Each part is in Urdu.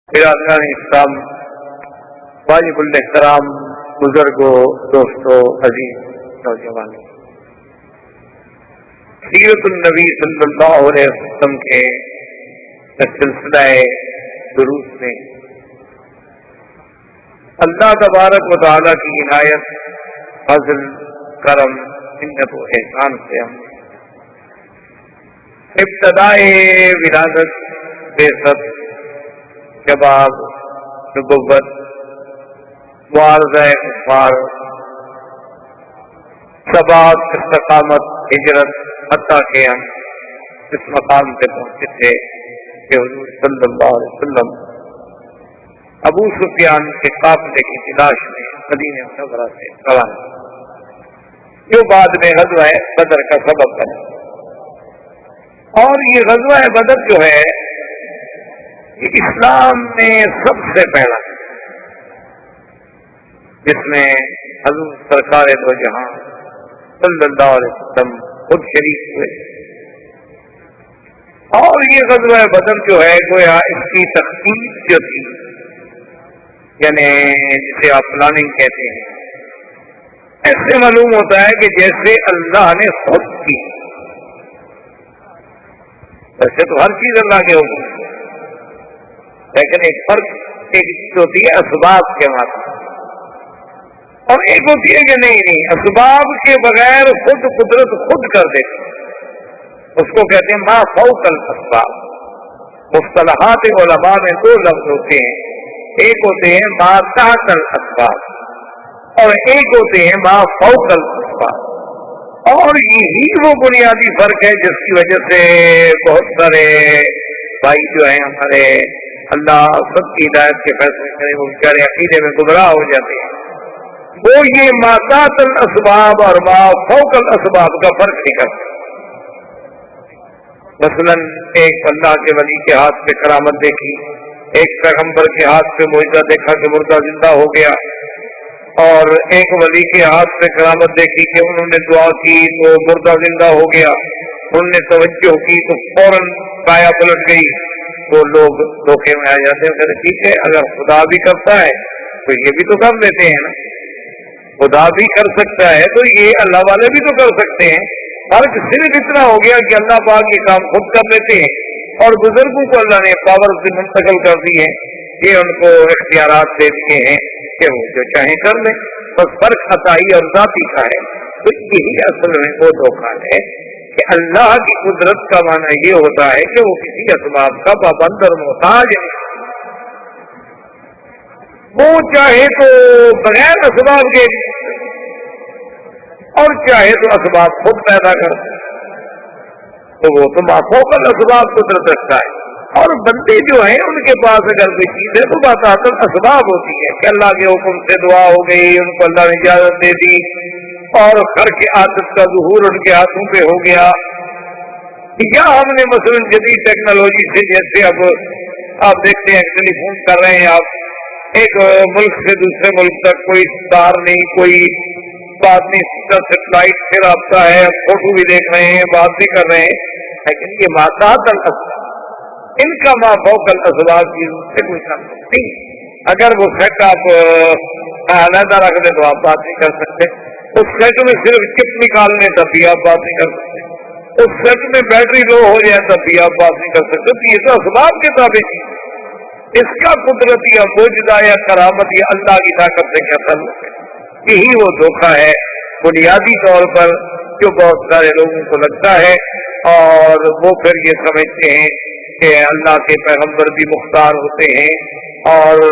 برادران اسلام، واجب الاحترام بزرگوں، دوستوں، عزیز نوجوانوں، سیرت النبی صلی اللہ علیہ وسلم کے سلسلہ دروس میں اللہ تبارک و تعالیٰ کی عنایت، فضل، کرم، منت و احسان سے ہم ابتدائے ولادت، بعثت، شباب، نبوت، معارضہ کفار، ثبات، استقامت، ہجرت، حتیٰ کہ ہم اس مقام سے پہنچے تھے کہ حضور صلی اللہ علیہ وسلم ابو سفیان کے قافلے کی تلاش میں مدینہ منورہ سے روانہ، جو بعد میں غزوہ بدر کا سبب بنا۔ اور یہ غزوہ بدر جو ہے اسلام میں سب سے پہلا، جس میں حضور سرکار دو جہاں صلی اللہ علیہ وسلم خود شریک ہوئے، اور یہ غزوہ بدر جو ہے گویا اس کی تخطیط جو تھی، یعنی جسے آپ پلاننگ کہتے ہیں، ایسے معلوم ہوتا ہے کہ جیسے اللہ نے خود کی۔ ویسے تو ہر چیز اللہ کے حکم، لیکن ایک فرق ایک چیز ہوتی ہے اسباب کے ماتم، اور ایک ہوتی ہے کہ نہیں اسباب کے بغیر خود قدرت خود کر دیتی، اس کو کہتے ہیں ما فوق الاسباب۔ مصطلحات علماء میں دو لفظ ہوتے ہیں، ایک ہوتے ہیں ما تحت الاسباب اور ایک ہوتے ہیں ما فوق الاسباب، اور یہی وہ بنیادی فرق ہے جس کی وجہ سے بہت سارے بھائی جو ہیں ہمارے، اللہ سب کی ہدایت کے فیصلے کرے، وہ بیچارے عقیدے میں گمراہ ہو جاتے ہیں، وہ یہ ما تحت الاسباب اور ما فوق الاسباب کا فرق نہیں کرتے۔ مثلا ایک اللہ کے ولی کے ہاتھ پہ کرامت دیکھی، ایک پیغمبر کے ہاتھ پہ معجزہ دیکھا کہ مردہ زندہ ہو گیا، اور ایک ولی کے ہاتھ پہ کرامت دیکھی کہ انہوں نے دعا کی تو مردہ زندہ ہو گیا، انہوں نے توجہ کی تو فوراً کایا پلٹ گئی، تو لوگ دھوکے میں آ جاتے ہیں۔ ٹھیک ہے، اگر خدا بھی کرتا ہے تو یہ بھی تو کر لیتے ہیں نا، خدا بھی کر سکتا ہے تو یہ اللہ والے بھی تو کر سکتے ہیں۔ فرق صرف اتنا ہو گیا کہ اللہ پاک یہ کام خود کر لیتے ہیں، اور بزرگوں کو اللہ نے پاور سے منتقل کر دی ہے، یہ ان کو اختیارات دے دیے ہیں کہ وہ جو چاہیں کر لیں، بس فرق عطائی اور ذاتی کا ہے۔ تو یہی اصل میں وہ دھوکہ ہے کہ اللہ کی قدرت کا معنی یہ ہوتا ہے کہ وہ کسی اسباب کا پابند اور محتاج ہے، وہ چاہے تو بغیر اسباب کے اور چاہے تو اسباب خود پیدا کر، تو وہ تو مافوق الاسباب قدرت رکھتا ہے۔ اور بندے جو ہیں ان کے پاس اگر کوئی چیز ہے تو بات اسباب ہوتی ہے کہ اللہ کے حکم سے دعا ہو گئی، ان کو اللہ نے اجازت دے دی، اور گھر کے عادت کا ظہور ان کے ہاتھوں پہ ہو گیا، یا ہم نے مثلا جدید ٹیکنالوجی سے، جیسے اب آپ دیکھتے ہیں ٹیلی فون کر رہے ہیں آپ، ایک ملک سے دوسرے ملک تک کوئی تار نہیں، کوئی بات نہیں، سیدھا سیٹلائٹ سے رابطہ ہے، فوٹو بھی دیکھ رہے ہیں، بات بھی کر رہے ہیں، لیکن یہ ماتحت الاسباب، ان کا ما فوق الاسباب کی سے کوئی تعلق نہیں۔ اگر وہ سیٹ آپ علیحدہ رکھ دیں تو آپ بات نہیں کر سکتے، اس سیٹ میں صرف چپ نکالنے تب بھی آپ بات نہیں کر سکتے، اس سیٹ میں بیٹری لو ہو جائے تب بھی آپ بات نہیں کر سکتے۔ تو یہ تو اسباب کے تابع چیز ہے، اس کا قدرت یا معجزہ یا کرامت یا اللہ کی طاقت سے کیا تعلق ہے؟ یہی وہ دھوکہ ہے بنیادی طور پر جو بہت سارے لوگوں کو لگتا ہے، اور وہ پھر یہ سمجھتے ہیں کہ اللہ کے پیغمبر بھی مختار ہوتے ہیں اور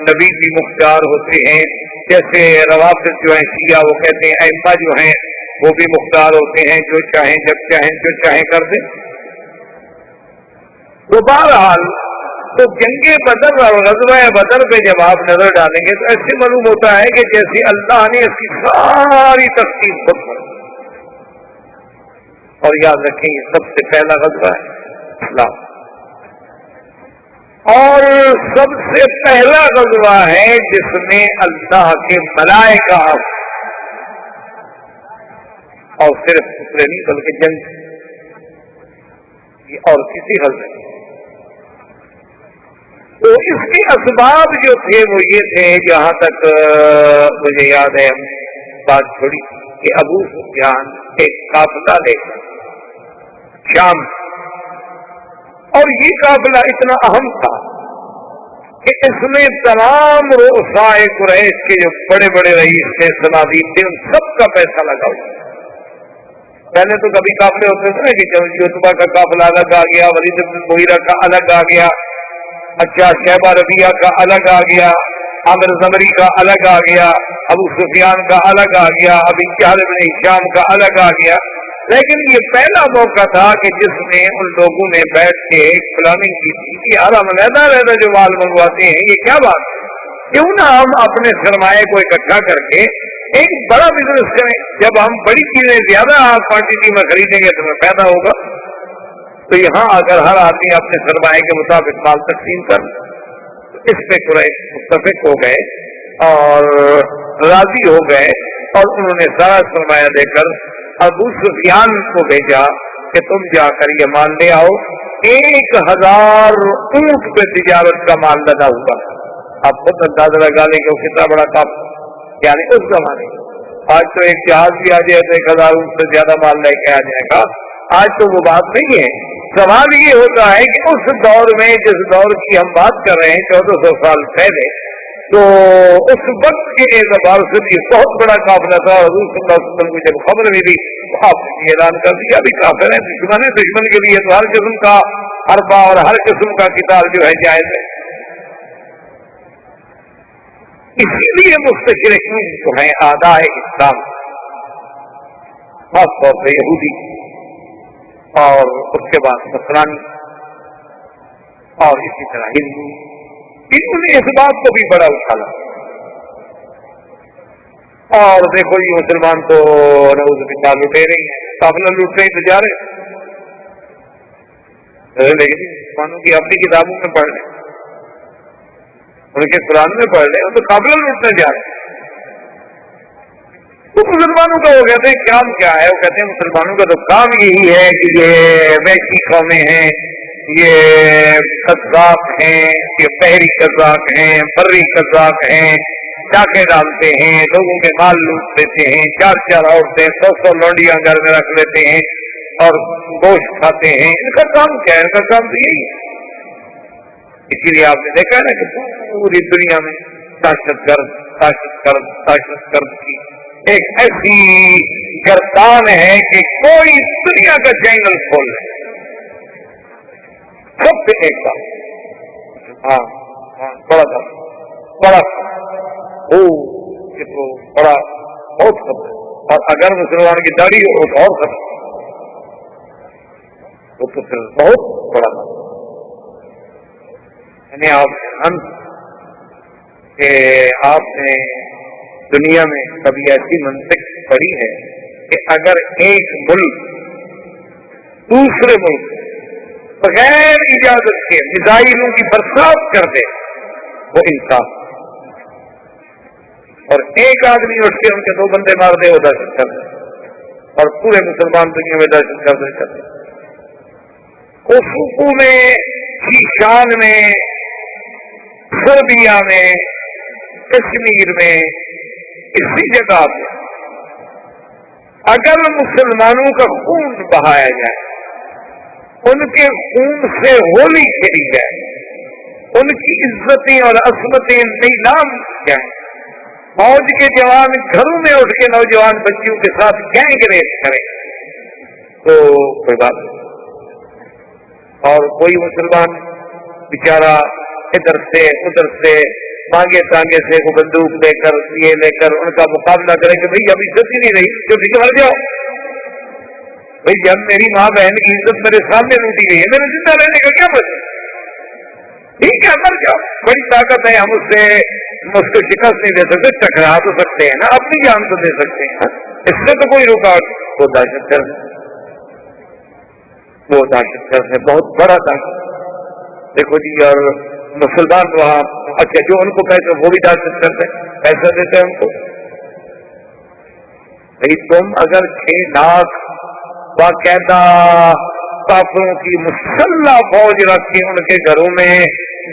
نبی بھی مختار ہوتے ہیں، جیسے روافض جو ہیں شیعہ، وہ کہتے ہیں ائمہ جو ہیں وہ بھی مختار ہوتے ہیں، جو چاہیں جب چاہیں جو چاہیں کر دیں۔ تو بہرحال تو جنگ بدر اور غزوہ بدر پہ جب آپ نظر ڈالیں گے تو ایسے معلوم ہوتا ہے کہ جیسے اللہ نے اس کی ساری تفصیل خود کر، اور یاد رکھیں یہ سب سے پہلا غزوہ ہے اسلام، اور سب سے پہلا غزوہ ہے جس میں اللہ کے ملائکہ، اور صرف اترے نہیں بلکہ جنگ، اور کسی غزوے تو اس کے اسباب جو تھے وہ یہ تھے، جہاں تک مجھے یاد ہے بات چھوڑی کہ ابو سفیان ایک قافلہ لے کر شام، اور یہ قافلہ اتنا اہم تھا کہ اس میں تمام رؤسائے قریش کے جو بڑے بڑے رئیس تھے، صنادید تھے، ان سب کا پیسہ لگا ہوا۔ پہلے تو کبھی قافلے ہوتے تھے کہ یوتبا کا قافلہ الگ آ گیا، ولید بن مغیرہ کا الگ آ گیا، اچھا شیبہ ربیعہ کا الگ آ گیا، عامر زمری کا الگ آ گیا، ابو سفیان کا الگ آ گیا، ابی جہل بن ہشام کا الگ آ گیا۔ لیکن یہ پہلا موقع تھا کہ جس میں ان لوگوں نے بیٹھ کے ایک پلاننگ کی تھی کہ یار ہم علیحدہ جو مال منگواتے ہیں یہ کیا بات ہے، کیوں نہ ہم اپنے سرمایہ کو اکٹھا کر کے ایک بڑا بزنس کریں، جب ہم بڑی چیزیں زیادہ کوانٹٹی میں خریدیں گے تو ہمیں فائدہ ہوگا۔ تو یہاں اگر ہر آدمی اپنے سرمایہ کے مطابق مال تقسیم کر، اس پہ قریش متفق ہو گئے اور راضی ہو گئے، اور انہوں نے سارا سرمایہ دے کر ابو سفیان کو بھیجا کہ تم جا کر یہ مال لے آؤ۔ 1000 اونٹ پہ تجارت کا مال لگا ہوا، آپ خود اندازہ لگا لیں کہ وہ کتنا بڑا کام، یعنی اس زمانے آج تو ایک جہاز بھی آ جائے تو 1000 اونٹ سے زیادہ مال لے کے آ جائے گا، آج تو وہ بات نہیں ہے۔ سوال یہ ہوتا ہے کہ اس دور میں جس دور کی ہم بات کر رہے ہیں 1400 سال پہلے، تو اس وقت کے اعتبار سے یہ بہت بڑا قافلہ تھا۔ حضور صلی اللہ علیہ وسلم کو جب خبر ملی تو آپ نے اعلان کر دیا ابھی کافر ہیں، دشمن ہے، دشمن کے لیے تو ہر قسم کا حربہ اور ہر قسم کا قتال جو ہے جائز ہے۔ اسی لیے مستشرقین جو ہیں اعداء اسلام، خاص طور سے یہودی اور اس کے بعد نصرانی اور اسی طرح ہندو، انہوں نے اس بات کو بھی بڑا اچھالا۔ اور دیکھو یہ مسلمان تو نعوذ باللہ لٹے رہی ہیں، قافلہ لوٹ رہے ہیں تو جا رہے ہیں، لیکن مسلمانوں کی اپنی کتابوں میں پڑھ لیں، ان کے قرآن میں پڑھ لیں، وہ تو قافلہ لوٹنے جا رہے ہیں۔ تو مسلمانوں کا وہ کہتے ہیں کام کیا ہے، وہ کہتے ہیں مسلمانوں کا تو کام یہی ہے کہ یہ وحشی قومیں ہیں، یہ قذاق ہیں، یہ بحری قذاق ہیں، بری قذاق ہیں، ڈاکے ڈالتے ہیں، لوگوں کے مال لوٹ لیتے ہیں، 4 عورتیں 100 لونڈیاں گھر میں رکھ لیتے ہیں اور گوشت کھاتے ہیں۔ ان کا کام کیا ہے؟ ان کا کام تو یہی ہے۔ اسی لیے آپ نے دیکھا ہے نا کہ پوری دنیا میں دہشت گرد کی ایک ایسی گردان ہے کہ کوئی دنیا کا چینل کھول لے، سب سے ایک بات، بڑا یہ تو بڑا بہت خطر ہے، اور اگر مسلمان کی داڑھی ہو تو اور خطر، وہ تو پھر بہت بڑا خطر۔ یعنی آپ نے دنیا میں کبھی ایسی منطق پڑھی ہے کہ اگر ایک ملک دوسرے ملک بغیر اجازت کے میزائلوں کی برسات کر دے، وہ انصاف، اور ایک آدمی اٹھ کے ان کے 2 بندے مار دے، وہ دہشت گرد ہے، اور پورے مسلمان دنیا میں دہشت گرد کرتے ہیں۔ کوسوو میں، شیشان میں، سربیا میں، کشمیر میں، اسی جگہ پہ اگر مسلمانوں کا خون بہایا جائے، ان کے خون سے ہولی کھیلی جائے، ان کی عزتیں اور عصمتیں نیلام کی جائیں، فوج کے جوان گھروں میں اٹھ کے نوجوان بچیوں کے ساتھ گینگ ریپ کریں، تو کوئی بات نہیں، اور کوئی مسلمان بیچارہ ادھر سے ادھر سے مانگے تانگے سے کو بندوق لے کر یہ لے کر ان کا مقابلہ کرے کہ بھئی اب عزت ہی نہیں رہی، جو ٹھیک مر جاؤ بھئی، جب میری ماں بہن کی عزت میرے سامنے لوٹی گئی ہے، میرے زندہ رہنے کا کیا بچا؟ ٹھیک ہے مر جاؤ، بڑی طاقت ہے، ہم اس کو شکست نہیں دے سکتے، ٹکرا تو سکتے ہیں نا، اپنی جان تو دے سکتے ہیں، اس سے تو کوئی رکاوٹ۔ وہ دہشت گرد ہے، بہت بڑا دہشت۔ دیکھو جی، اور مسلمان وہاں اچھا جو ان کو پیسے وہ بھی دہشت کرتے ہیں، پیسہ دیتے ہیں ان کو۔ بھائی تم اگر 6 لاکھ باقاعدہ کافروں کی مسلح فوج رکھ کے ان کے گھروں میں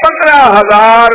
15,000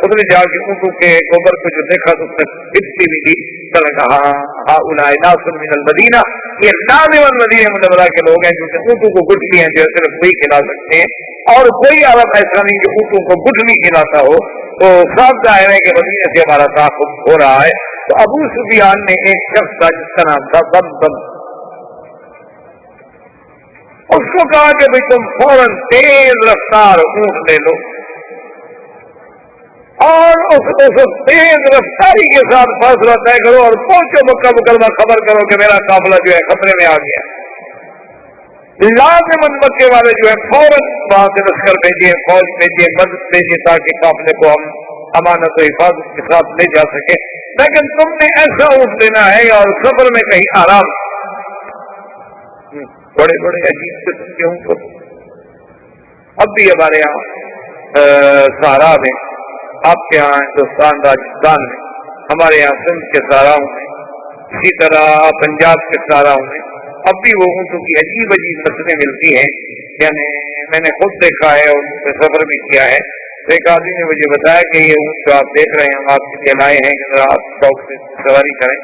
اس نے جا کے اونٹوں کے گوبر کو جو دیکھا تو اس نے پھٹتی بھی تھی، کہا ہاں اولئک ناس من المدینہ، یہ نازل المدینہ منورہ کے لوگ ہیں جو اونٹوں کو گٹھلی ہیں جو صرف وہی کھلا سکتے ہیں، اور کوئی عرب ایسا نہیں جو اونٹوں کو گٹھلی کھلاتا ہو، تو صاف ظاہر ہے کہ مدینے سے ہمارا تعاقب ہو رہا ہے۔ تو ابو سفیان نے ایک شخص تھا جس کا نام تھا ضمضم، اس کو کہا کہ بھئی تم فوراً تیز رفتار اونٹ لے لو، اور اس تیز رفتاری کے ساتھ فاصلہ طے کرو اور پہنچو مکہ مکرمہ، خبر کرو کہ میرا قافلہ جو ہے خطرے میں آ گیا۔ لازماً مکے والے جو ہے فوراً وہاں سے لشکر بھیجیے، فوج بھیجیے، مدد بھیجیے تاکہ قافلے کو ہم امانت و حفاظت کے ساتھ لے جا سکے، لیکن تم نے ایسا اونٹ لینا ہے اور سفر میں کہیں آرام۔ بڑے بڑے عجیب قسم کے اونٹ اب بھی ہمارے یہاں سہارا میں، آپ کے یہاں ہندوستان راجستھان میں، ہمارے یہاں سندھ کے سہاراؤں میں، اسی طرح پنجاب کے سہاراؤں میں اب بھی وہ اونٹوں کی عجیب عجیب نسلیں ملتی ہیں۔ یعنی میں نے خود دیکھا ہے اور ان سے سفر بھی کیا ہے۔ ایک آدمی نے مجھے بتایا کہ یہ اونٹ جو آپ دیکھ رہے ہیں ہم آپ کے لیے لائے ہیں کہ آپ شوق سے سواری کریں،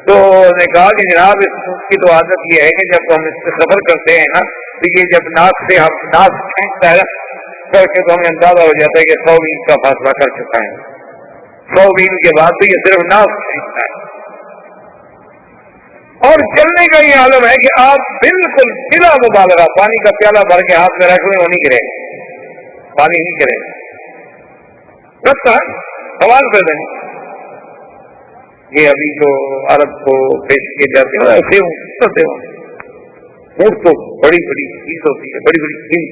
تو نے کہا کہ جناب اس اونٹ کی تو عادت یہ ہے کہ جب ہم اس سے سفر کرتے ہیں نا تو یہ جب ناک سے ہم ناک کھینچتا ہے کر کے تو ہمیں اندازہ ہو جاتا ہے کہ 100 میل کا فاصلہ کر چکا ہے، 100 میل کے بعد تو یہ صرف ناک کھینچتا ہے۔ اور چلنے کا یہ عالم ہے کہ آپ بالکل بلا مبالغہ پانی کا پیالہ بھر کے ہاتھ میں رکھ لیں وہ نہیں گرے گا، پانی نہیں گرے گا، رکھتا ہے سوال کر دیں۔ یہ ابھی جو عرب کو پیش کیے جاتے ہیں ایسے کرتے ہوں، اونٹ تو بڑی بڑی چیز ہوتی ہے، بڑی بڑی چیز،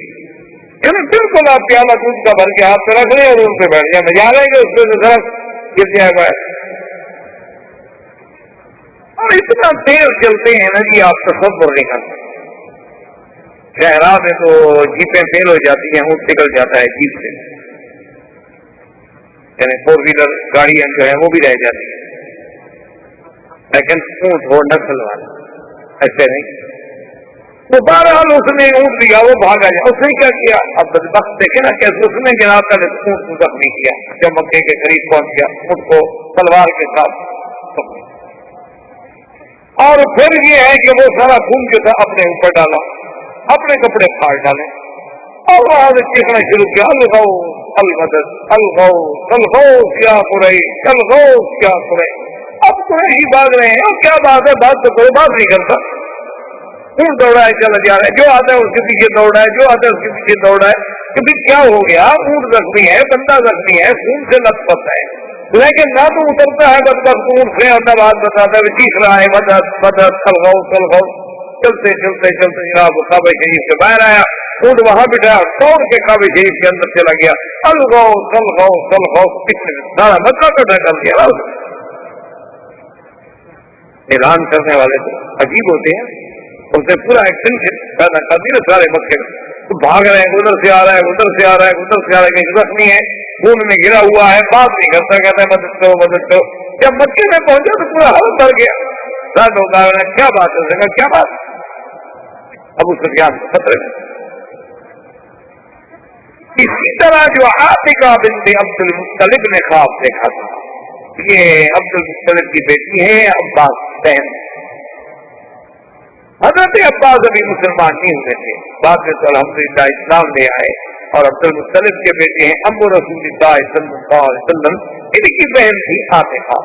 یعنی بالکل آپ پیالہ دودھ کا بھر کے ہاتھ میں رکھ لیں اور ان پہ بیٹھ جائیں، مزہ آ رہا ہے کہ اس پہ طرف گر جائے گا۔ اور اتنا تیز چلتے ہیں نا جی آپ تصور نہیں کرتے۔ شہرا میں تو جیپیں فیل ہو جاتی ہیں، اونٹ نکل جاتا ہے جیپ سے، یعنی 4 ویلر گاڑیاں جو ہیں وہ بھی رہ جاتی ہیں، لیکن اونٹ ہو نسل والا ایسے نہیں۔ تو بہرحال اس نے اونٹ دیا، وہ بھاگا جائے، اس نے کیا کیا؟ اب بدبخت دیکھے نا کیسے اس نے جناب کا اونٹ کو زخمی کیا، جب مکے کے قریب پہنچ گیا اونٹ کو تلوار کے ساتھ، اور پھر یہ ہے کہ وہ سارا خون جو تھا اپنے اوپر ڈالا، اپنے کپڑے پھاڑ ڈالے اور وہاں سے چیخنا شروع کیا، الغو المدد الغو الغو کیا قریش الغو کیا قریش۔ اب قریشی بھاگ رہے ہیں، اور کیا بات ہے، بات تو کوئی بات نہیں کرتا، خون دوڑا ہے چلا جا رہا ہے، جو آتا ہے اس کے پیچھے دوڑا ہے، جو آتا ہے اس کے پیچھے دوڑا ہے، کیونکہ کیا ہو گیا، اونٹ زخمی ہے، بندہ زخمی ہے، خون سے لت پت ہے، لیکن نہ تو اترتا ہے بدبخت اونٹ سے اور نہ بات بتاتا ہے، چیخ رہا ہے مدد مدد الغو الغو۔ چلتے چلتے چلتے جناب کعبہ شریف سے باہر آیا، اونٹ وہاں بٹھا، توڑ کے کعبہ شریف کے اندر چلا گیا، الغو الغو الغو، سارا مکہ کا ڈھکل دیا۔ اعلان کرنے والے تو عجیب ہوتے ہیں، اس نے پورا ایکشن پیدا کر دیا سارے مکے میں، تو بھاگ رہے ہیں، ادھر سے آ رہا ہے ادھر سے آ رہا ہے ادھر سے آ رہا ہے، کہیں زخمی ہے، خون میں گرا ہوا ہے، بات نہیں کرتا، کہتا ہے مدد کرو مدد کرو۔ جب مکے میں پہنچا تو پورا حال بھر گیا، سب لوگ آ رہے ہیں، کیا بات ہے، کہا کیا بات؟ ابو سفیان کو خطرے میں۔ اسی طرح جو عاتقہ بنت عبد المطلب نے خواب دیکھا تھا، یہ عبد المطلب کی بیٹی ہے، عباس بہن۔ حضرت عباس ابھی مسلمان نہیں ہوئے تھے، بعد میں تو الحمدللہ اسلام لے آئے، اور عبد المطلب کے بیٹے ہیں ام رسول اللہ صلی اللہ علیہ وسلم، ان کی بہن تھی عاتقہ۔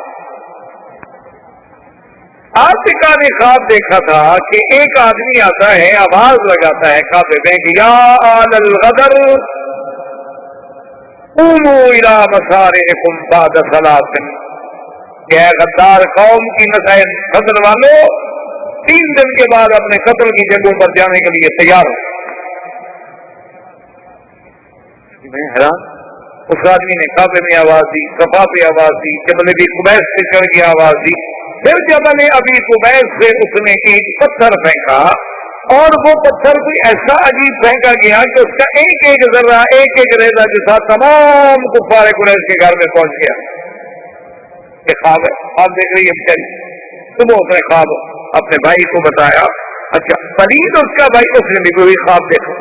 عاتقہ نے خواب دیکھا تھا کہ ایک آدمی آتا ہے، آواز لگاتا ہے کعبے میں کہ یا آل الغدر قوموا الی مسارعکم بعد صلاۃ، کہ اے غدار قوم کی نسل غدر والو 3 دن کے بعد اپنے قتل کی جگہوں پر جانے کے لیے تیار ہو۔ میں حیران، اس آدمی نے کعبے میں آواز دی، صفا پہ آواز دی، جبل ابی قبیس سے چڑھ کے آواز دی، پھر جبل ابی قبیس سے اس نے ایک پتھر پھینکا، اور وہ پتھر کوئی ایسا عجیب پھینکا گیا کہ اس کا ایک ایک ذرہ ایک ایک ریزہ کے ساتھ تمام کفار قریش کے گھر میں پہنچ گیا۔ یہ خواب ہے، آپ دیکھ رہی ہے بیچاری، صبح اس نے خواب اپنے بھائی کو بتایا، اچھا فرید اس کا بھائی، اس نے بھی کوئی خواب دیکھا،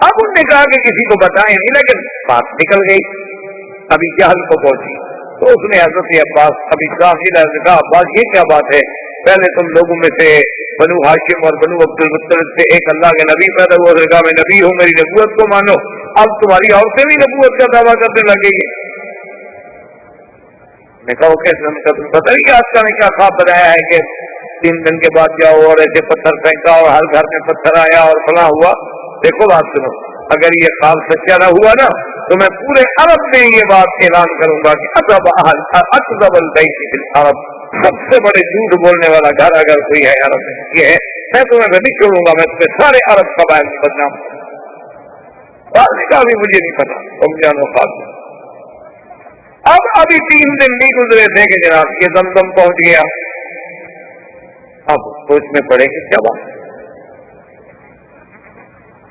اب انہوں نے کہا کہ کسی کو بتائیں نہیں، لیکن بات نکل گئی، ابھی جہل کو پہنچی تو اس نے حضرت عباس ابھی کہا عباس یہ کیا بات ہے، پہلے تم لوگوں میں سے بنو ہاشم اور بنو عبد المطلب سے ایک اللہ کے نبی پیدا ہوا، کہا میں نبی ہوں، میری نبوت کو مانو، اب تمہاری عورتیں بھی نبوت کا دعویٰ کرنے لگی ہیں۔ میں کہا وہ کیسے، تم پتہ نہیں کہ آج کا نے کیا خواب بنایا ہے کہ 3 دن کے بعد جاؤ اور ایسے پتھر پھینکا اور ہر گھر میں پتھر آیا اور فلاں ہوا۔ دیکھو بات سنو، اگر یہ خواب سچا نہ ہوا نا تو میں پورے عرب میں یہ بات اعلان کروں گا کہ اکذب البیت فی العرب، سب سے بڑے جھوٹ بولنے والا گھر اگر کوئی ہے عرب میں یہ ہے، میں تمہیں نہیں چھوڑوں گا، میں تمہیں سارے عرب قبائل میں بدنام کروں گا۔ بھی مجھے نہیں پتا، تم جانو خواب۔ اب ابھی 3 دن نہیں گزرے تھے کہ جناب یہ زمزم پہنچ گیا۔ اب سوچنے پڑے کہ کیا بات،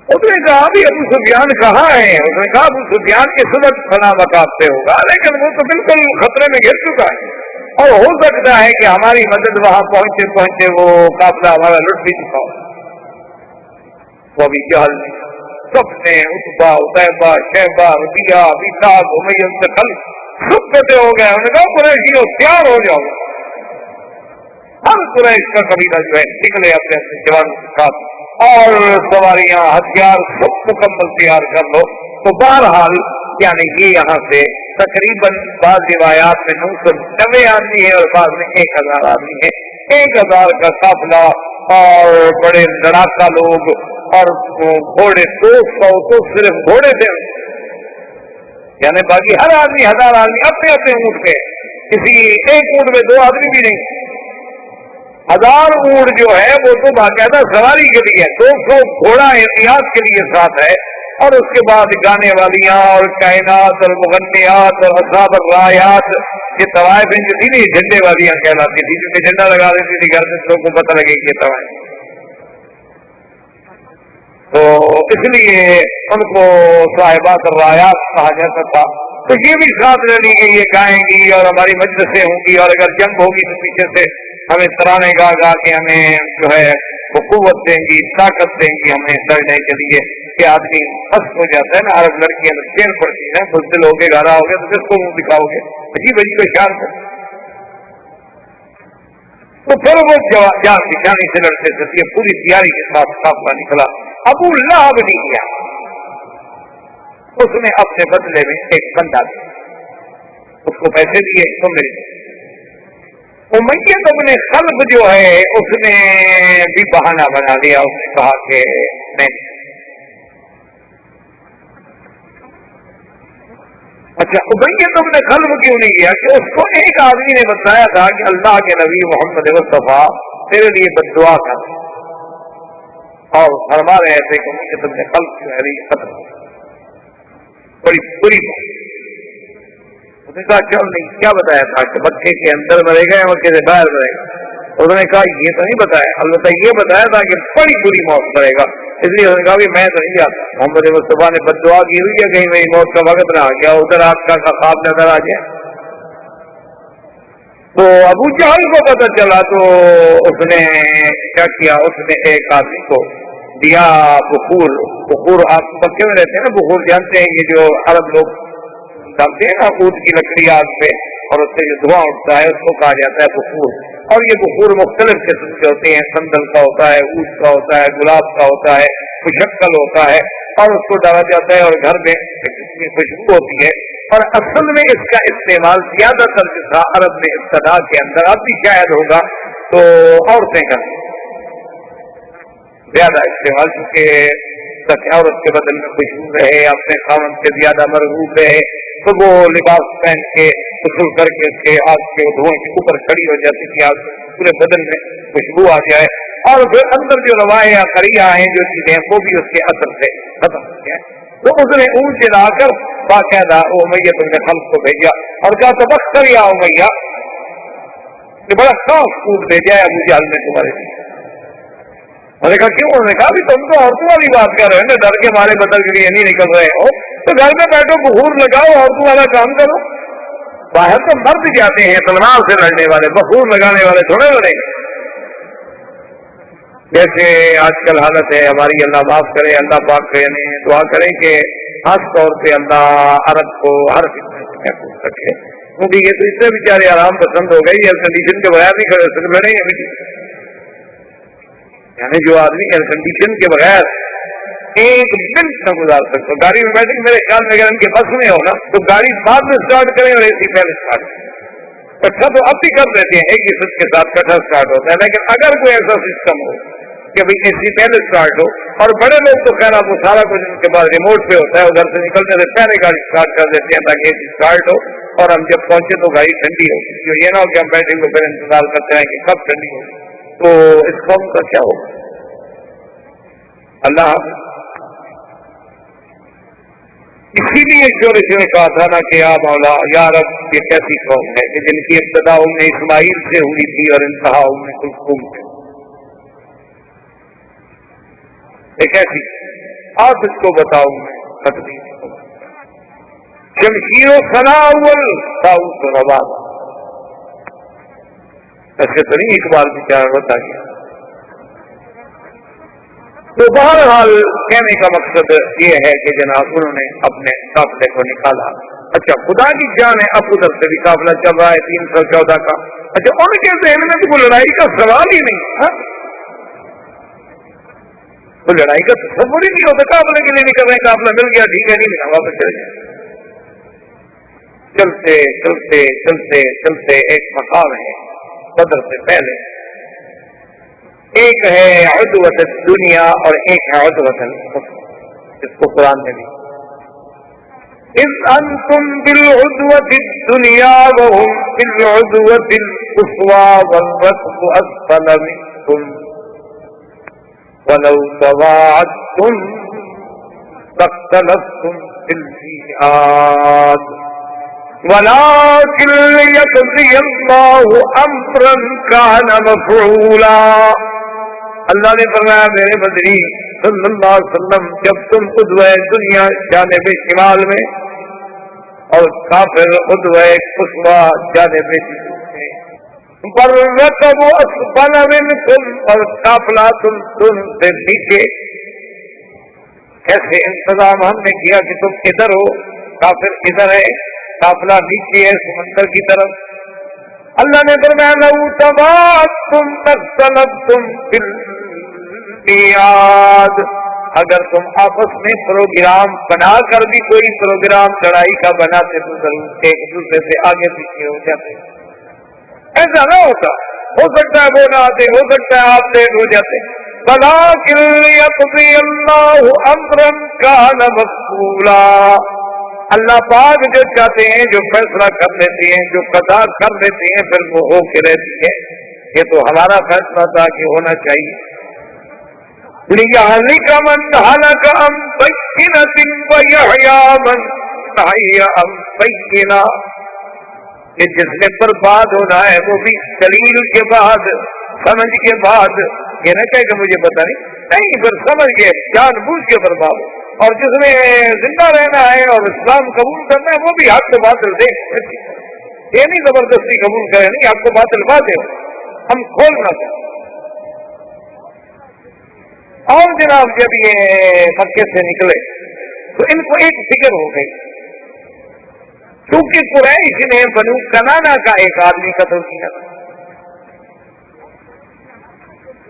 اس نے کہا ابھی ابو سفیان کہاں ہے؟ اس نے کہا ابو سفیان کے صدق فلاں مقام پہ ہوگا، لیکن وہ تو بالکل خطرے میں گھر چکا ہے اور ہو سکتا ہے کہ ہماری مدد وہاں پہنچے پہنچے وہ قافلہ ہمارا لٹ بھی چکا ہو۔ وہ ابھی جہل سب نے عتبہ عتیبہ شیبہ ربیعہ ابیطاب امیہ سے خلف سب کتے ہو گئے۔ انہوں نے کہا قریشیوں تیار ہو جاؤ، ہر قریش کا قبیلہ جو ہے نکلے اپنے اپنے جوانوں کے ساتھ اور سواریاں ہتھیار سب مکمل تیار کر لو۔ تو بہرحال یعنی یہ یہاں سے تقریباً بعض روایات میں 990 آدمی ہے اور بعض میں 1000 آدمی ہے، 1000 کا قافلہ اور بڑے لڑاکا لوگ اور گھوڑے 200 تو صرف گھوڑے تھے، یعنی باقی ہر آدمی 1000 آدمی اپنے اپنے اونٹ پہ، کسی ایک اونٹ میں 2 آدمی بھی نہیں، 1000 اونٹ جو ہے وہ تو باقاعدہ سواری کے لیے، 200 گھوڑا احتیاط کے لیے ساتھ ہے، اور اس کے بعد گانے والیاں اور کائنات اور مغنیات اور اصحاب الرایات، یہ طوائف جو تھی نا یہ جھنڈے والیاں کہلاتی تھی، جن میں جھنڈا لگا دیتی تھی گھر میں لوگوں کو پتہ لگے کہ یہ طوائف، تو اس لیے ان کو صاحبات الرایات کہا جاتا تھا۔ تو یہ بھی ساتھ رہی کہ یہ گائیں گی اور ہماری مجلسیں ہوں گی، اور اگر جنگ ہوگی تو پیچھے سے ہمیں ترانے گا گا کے ہمیں جو ہے وہ قوت دیں گی، طاقت دیں گی ہمیں لڑنے کے لیے، کہ آدمی مست ہو جاتا ہے نا، عرب لڑکیاں چین پڑتی ہیں، بزدل ہو گئے گھر ہو گئے تو کس کو منہ دکھاؤ گے، عجیب عجیب اشعار سے۔ تو پھر وہ جان دکھانے سے لڑتے تھے، پوری تیاری کے ساتھ قافلہ نکلا۔ ابو لہب نہیں کیا، اس نے اپنے بدلے میں ایک بندہ دیا، اس کو پیسے دیے، تو میری امیہ ابن خلف جو ہے اس نے بھی بہانہ بنا لیا، اس نے کہا کہ نہیں، اچھا امیہ ابن خلف کیوں نہیں گیا؟ کہ اس کو ایک آدمی نے بتایا تھا کہ اللہ کے نبی محمد مصطفیٰ تیرے لیے بد دعا کر، اور فرما رہے تھے کہ امیہ ابن خلف جو ہے ختم، بڑی بری بات۔ اس نے کہا چل نہیں، کیا بتایا تھا کہ مکے کے اندر مرے گا یا مکے سے باہر مرے گا؟ اس نے کہا یہ تو نہیں بتایا، البتہ یہ بتایا تھا کہ بڑی بری موت پڑے گا، اس لیے اس نے کہا بھی میں تو نہیں جاتا، محمد مصطفیٰ نے بد دعا کی ہوئی ہے کہیں میری موت کا وقت نہ آ گیا، ادھر آپ کا خواب نظر آ گیا۔ تو ابو جہل کو پتہ چلا تو اس نے کیا کیا، اس نے ایک آدمی کو دیا بخور، بخور آپ مکے میں رہتے ہیں نا، بخور جانتے ہیں یہ جو عرب لوگ ڈالتے ہیں نا اونٹ کی لکڑی آگ پہ اور اس سے جو دھواں اٹھتا ہے اس کو کہا جاتا ہے بخور، اور یہ بخور مختلف قسم کے ہوتے ہیں، سندل کا ہوتا ہے، اونٹ کا ہوتا ہے، گلاب کا ہوتا ہے، مشکل ہوتا ہے، اور اس کو ڈالا جاتا ہے اور گھر میں خوشبو ہوتی ہے، اور اصل میں اس کا استعمال زیادہ تر جو تھا عرب میں ابتدا کے اندر، اب بھی شاید ہوگا تو عورتیں کریں زیادہ استعمال، کیونکہ عورت کے بدن میں خوشبو رہے، اپنے خاوند سے زیادہ مرغوب رہے، تو وہ لباس پہن کے غسل کر کے اس کے آگ کے دھوئیں کے اوپر کھڑی ہو جاتی تھی، آگ پورے بدن میں خوشبو آ جائے، اور پھر اندر جو روایاں یا قریہ ہیں جو چیزیں وہ بھی اس کے اثر سے ختم ہو جائے۔ تو اس نے اونٹ چلا کر باقاعدہ امیہ بن خلف کو بھیجا اور کہا تبختر یا امیہ، کہ بڑا خاص اونٹ بھیجا ہے ابو جہل نے تمہارے لیے۔ میں نے کہا کیوں؟ انہوں نے کہا بھی تم تو عورتوں والی بات کر رہے ہیں، ڈر کے مارے بدل کے لیے نہیں نکل رہے ہو تو گھر میں بیٹھو، بخور لگاؤ، عورتوں والا کام کرو۔ باہر تو مرد جاتے ہیں تلوار سے لڑنے والے، بخور لگانے والے تھوڑے لڑیں گے، جیسے آج کل حالت ہے ہماری، اللہ معاف کرے، اللہ پاک نے دعا کریں کہ خاص طور پہ اللہ عرب کو ہر فتنے سے محفوظ رکھے، کیونکہ یہ تو اس سے بیچارے آرام پسند ہو گئی، ایئر کنڈیشن کے بغیر نہیں کھڑے سکتے، لڑیں گے یعنی جو آدمی ایئر کنڈیشن کے بغیر ایک منٹ نہ گزار سکتے، گاڑی میں بیٹھے میرے خیال میں اگر ان کے بس میں ہوگا تو گاڑی بعد میں اسٹارٹ کریں اور اے سی پہلے اسٹارٹ کریں، کٹھا تو اب بھی کر دیتے ہیں ایک دوسرے کے ساتھ کٹھا اسٹارٹ ہوتا ہے، لیکن اگر کوئی ایسا سسٹم ہو کہ بھائی اے سی پہلے اسٹارٹ ہو، اور بڑے لوگ تو خیر آپ وہ سارا کچھ ان کے پاس ریموٹ پہ ہوتا ہے، وہ گھر سے نکلنے سے پہلے گاڑی اسٹارٹ کر دیتے ہیں تاکہ اے سی اسٹارٹ ہو اور ہم جب پہنچے تو گاڑی ٹھنڈی ہو، جو یہ نہ ہو کہ ہم بیٹھے ہوئے پھر انتظار کرتے ہیں کہ کب ٹھنڈی ہو، تو اس قوم کا کیا ہوگا؟ اللہ اسی لیے شورش نے کہا تھا نا کہ یا مولا یا رب یہ کیسی قوم ہے کہ جن کی ابتدا اسماعیل سے ہوئی تھی اور انتہا کلثوم سے، یہ کیسی آپ اس کو بتاؤں میں تقدیر کو، شمشیر و ثنا اول طاؤس و رباب، ایسے تو نہیں اقبال بیچارہ بتا گیا۔ تو بہرحال کہنے کا مقصد یہ ہے کہ جناب انہوں نے اپنے قافلے کو نکالا۔ اچھا خدا کی جان ہے، اب ادھر سے بھی قافلہ چل رہا ہے 314 کا۔ اچھا ان کے ذہن میں تو کوئی لڑائی کا سوال ہی نہیں ہے، کوئی لڑائی کا تصور ہی نہیں ہوتا، قافلے کے لیے نکل رہے ہیں، قافلہ مل گیا ٹھیک ہے، نہیں ملا واپس چلے جائیں۔ چلتے چلتے چلتے چلتے ایک مقام ہے بدر سے پہلے، ایک ہے عدوۃ الدنیا اور ایک ہے عدوۃ القصوى، اس کو قرآن میں بھی اذ انتم بالعدوۃ الدنیا وهم بالعدوۃ القصوى والركب اسفل منكم ولو تواعدتم لاختلفتم في الميعاد ولكن ليقضي الله امرا كان مفعولا۔ اللہ نے فرمایا میرے بدری صلی اللہ علیہ وسلم جب تم عدوہ دنیا جانب شمال میں اور کافر عدوہ قصوى جانب جنوب میں، والركب اسفل منكم اور قافلہ تم سے نیچے، ایسے انتظام ہم نے کیا کہ تم ادھر ہو، کافر ادھر ہے، قافلہ نیچے ہے سمندر کی طرف۔ اللہ نے فرمایا لو تواعدتم لاختلفتم فی المیعاد، اگر تم آپس میں پروگرام بنا کر بھی کوئی پروگرام لڑائی کا بناتے تو ضرور ایک دوسرے سے آگے پیچھے ہو جاتے، ایسا نہ ہوتا، ہو سکتا ہے وہ نہ آتے، ہو سکتا ہے آپ لیٹ ہو جاتے، ولکن لیقضی اللہ امرا کان مفعولا، اللہ پاک جو چاہتے ہیں جو فیصلہ کر لیتے ہیں، جو قضا کر لیتے ہیں پھر وہ ہو کے رہتی ہے، یہ تو ہمارا فیصلہ تھا کہ ہونا چاہیے۔ لِيَهْلِكَ مَنْ هَلَكَ عَنْ بَيِّنَةٍ وَيَحْيَىٰ مَنْ حَيَّ عَنْ بَيِّنَةٍ، کہ جس نے برباد ہونا ہے وہ بھی دلیل کے بعد، سمجھ کے بعد، یہ نہ کہے کہ مجھے پتہ نہیں، پھر سمجھ کے جان بوجھ کے برباد ہو، اور جس نے زندہ رہنا ہے اور اسلام قبول کرنا ہے وہ بھی حق کو باطل دے، یہ نہیں زبردستی قبول کرے، نہیں حق کو باطل واضح ہو، ہم کھولنا چاہتے۔ اور جناب جب یہ مکے سے نکلے تو ان کو ایک فکر ہو گئی، کیونکہ قریش نے بنو کنانا کا ایک آدمی قتل کیا،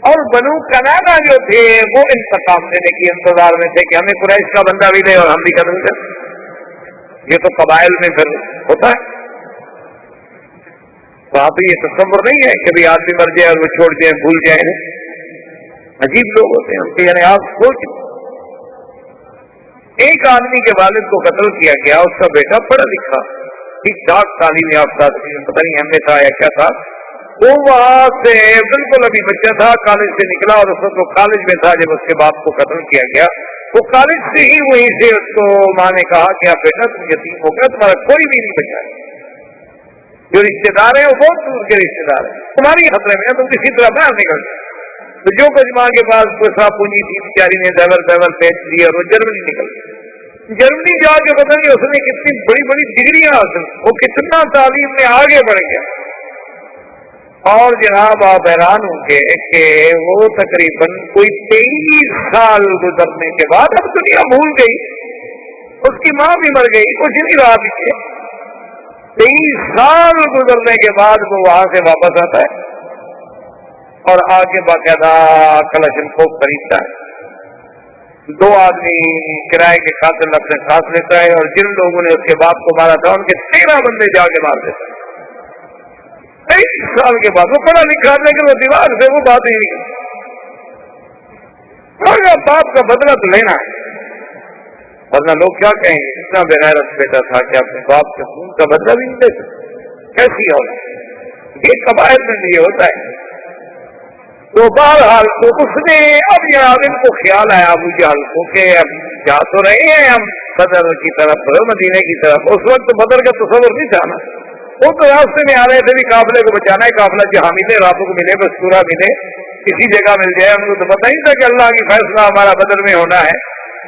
اور بنو کنانا جو تھے وہ انتقام دینے کی انتظار میں تھے کہ ہمیں قریش کا بندہ بھی دے اور ہم بھی قتل کریں، یہ تو قبائل میں پھر ہوتا ہے، وہاں پہ یہ تصور نہیں ہے کہ بھی آدمی مر جائے اور وہ چھوڑ جائے بھول جائے، عجیب لوگ ہوتے ہیں ان کے، یعنی آپ سوچ، ایک آدمی کے والد کو قتل کیا گیا، اس کا بیٹا پڑھا لکھا ٹھیک ٹھاک تعلیم یافتہ، پتہ نہیں ایم اے تھا یا کیا تھا، وہ وہاں سے بالکل ابھی بچہ تھا، کالج سے نکلا، اور اس وقت وہ کالج میں تھا جب اس کے باپ کو قتل کیا گیا، وہ کالج سے ہی وہیں سے اس کو ماں نے کہا کہ آپ بیٹا تم یتیم ہو گیا، تمہارا کوئی بھی نہیں بچا ہے، جو رشتے دار ہیں وہ بہت دور کے رشتے دار ہیں، تمہاری خطرے میں تم کسی طرح باہر نکل جائے، تو جو کچھ ماں کے پاس کوئی صاحب پونجی تھی بیچاری نے زیور پیچ دی اور وہ جرمنی نکل گئی، جرمنی جا کے پتہ نہیں اس نے کتنی بڑی بڑی ڈگریاں حاصل، وہ کتنا تعلیم میں آگے بڑھ گیا، اور جناب آپ حیران ہوں گے کہ وہ تقریباً کوئی 23 سال گزرنے کے بعد اب دنیا بھول گئی، اس کی ماں بھی مر گئی، کچھ نہیں رہا پیچھے. 23 سال گزرنے کے بعد وہ وہاں سے واپس آتا ہے اور آ کے باقاعدہ کلشن کو خریدتا ہے. 2 آدمی کرائے کے خاطر اپنے ساتھ لیتا ہے اور جن لوگوں نے اس کے باپ کو مارا تھا ان کے 13 بندے جا کے مار دیتے ہیں. 23 سال کے بعد وہ پڑھا لکھا لیکن وہ دیوار سے وہ بات ہی نہیں. باپ کا بدلہ تو لینا ہے، ورنہ لوگ کیا کہیں گے اتنا بغیرت بیٹا تھا کہ اپنے باپ کے خون کا بدلہ بھی نہیں دے سکتے. کیسی ہوگا یہ قبائل میں یہ ہوتا ہے. تو بہرحال تو اس نے اب جناب ان کو خیال آیا ابو جہل کو کہ اب جا تو رہے ہیں ہم بدر کی طرف مدینے کی طرف. اس وقت بدر کا تصور نہیں تھا نا، وہ تو راستے میں آ رہے تھے بھی قافلے کو بچانا ہے، قافلہ جہاں ملے راتوں کو ملے بس پورا ملے کسی جگہ مل جائے. ہم کو تو پتہ ہی تھا کہ اللہ کی فیصلہ ہمارا بدر میں ہونا ہے.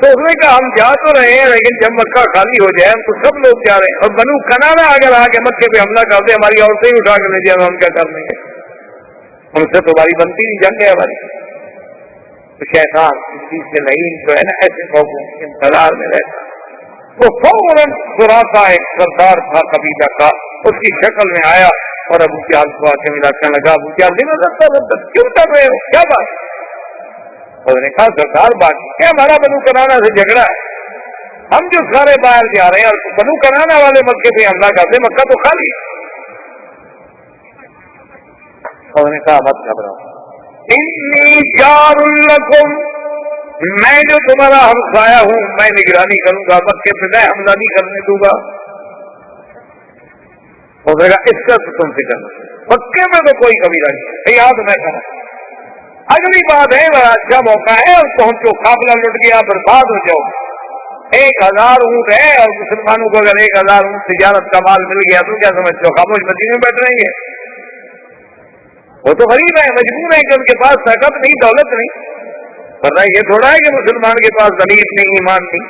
تو اس نے کہا ہم جا تو رہے ہیں لیکن جب مکہ خالی ہو جائے ہم تو سب لوگ جا رہے ہیں اور بنو کنانا اگر آ کے مکے پہ حملہ کر دے ہماری عورتیں ہی اٹھا کے لے جائے ہم کیا کر لیں گے، ان سے تو ہماری بنتی نہیں جنگ ہے ہماری. تو شیطان اس چیز سے نہیں جو ہے نا ایسے موقعوں کے انتظار میں رہتا. تو فوراً سراقہ ایک سردار تھا قبیلہ کا، اس کی شکل میں آیا اور ابو جہل کو آ کے ملا کہنے لگا ابو جہل کیوں کر رہے ہو، کیا بات؟ اور نے کہا سردار بات کیا، ہمارا بنو کنانا سے جھگڑا ہے، ہم جو سارے باہر جا رہے ہیں اور بنو کنانا والے مکے پہ حملہ کرتے مکہ تو خالی ہے. اور نے کہا مت گھبراؤ، انی جار لکم، میں جو تمہارا ہمسایہ ہوں میں نگرانی کروں گا، مکے پہ میں حملہ نہیں کرنے دوں گا. اور نے کہا اس کا تو تم فکر نہ، مکے میں تو کوئی قبیلہ نہیں، یاد میں کروں. اگلی بات ہے بڑا اچھا موقع ہے اور پہنچو، قافلہ لٹ گیا برباد ہو جاؤ. 1000 اونٹ ہے اور مسلمانوں کو اگر 1000 اونٹ تجارت کا مال مل گیا تو کیا سمجھتے ہو خاموش مدینے میں بیٹھ رہے ہیں؟ وہ تو غریب ہے، مجبور ہے کہ ان کے پاس طاقت نہیں دولت نہیں، ورنہ یہ تھوڑا ہے کہ مسلمان کے پاس ضمیر نہیں ایمان نہیں.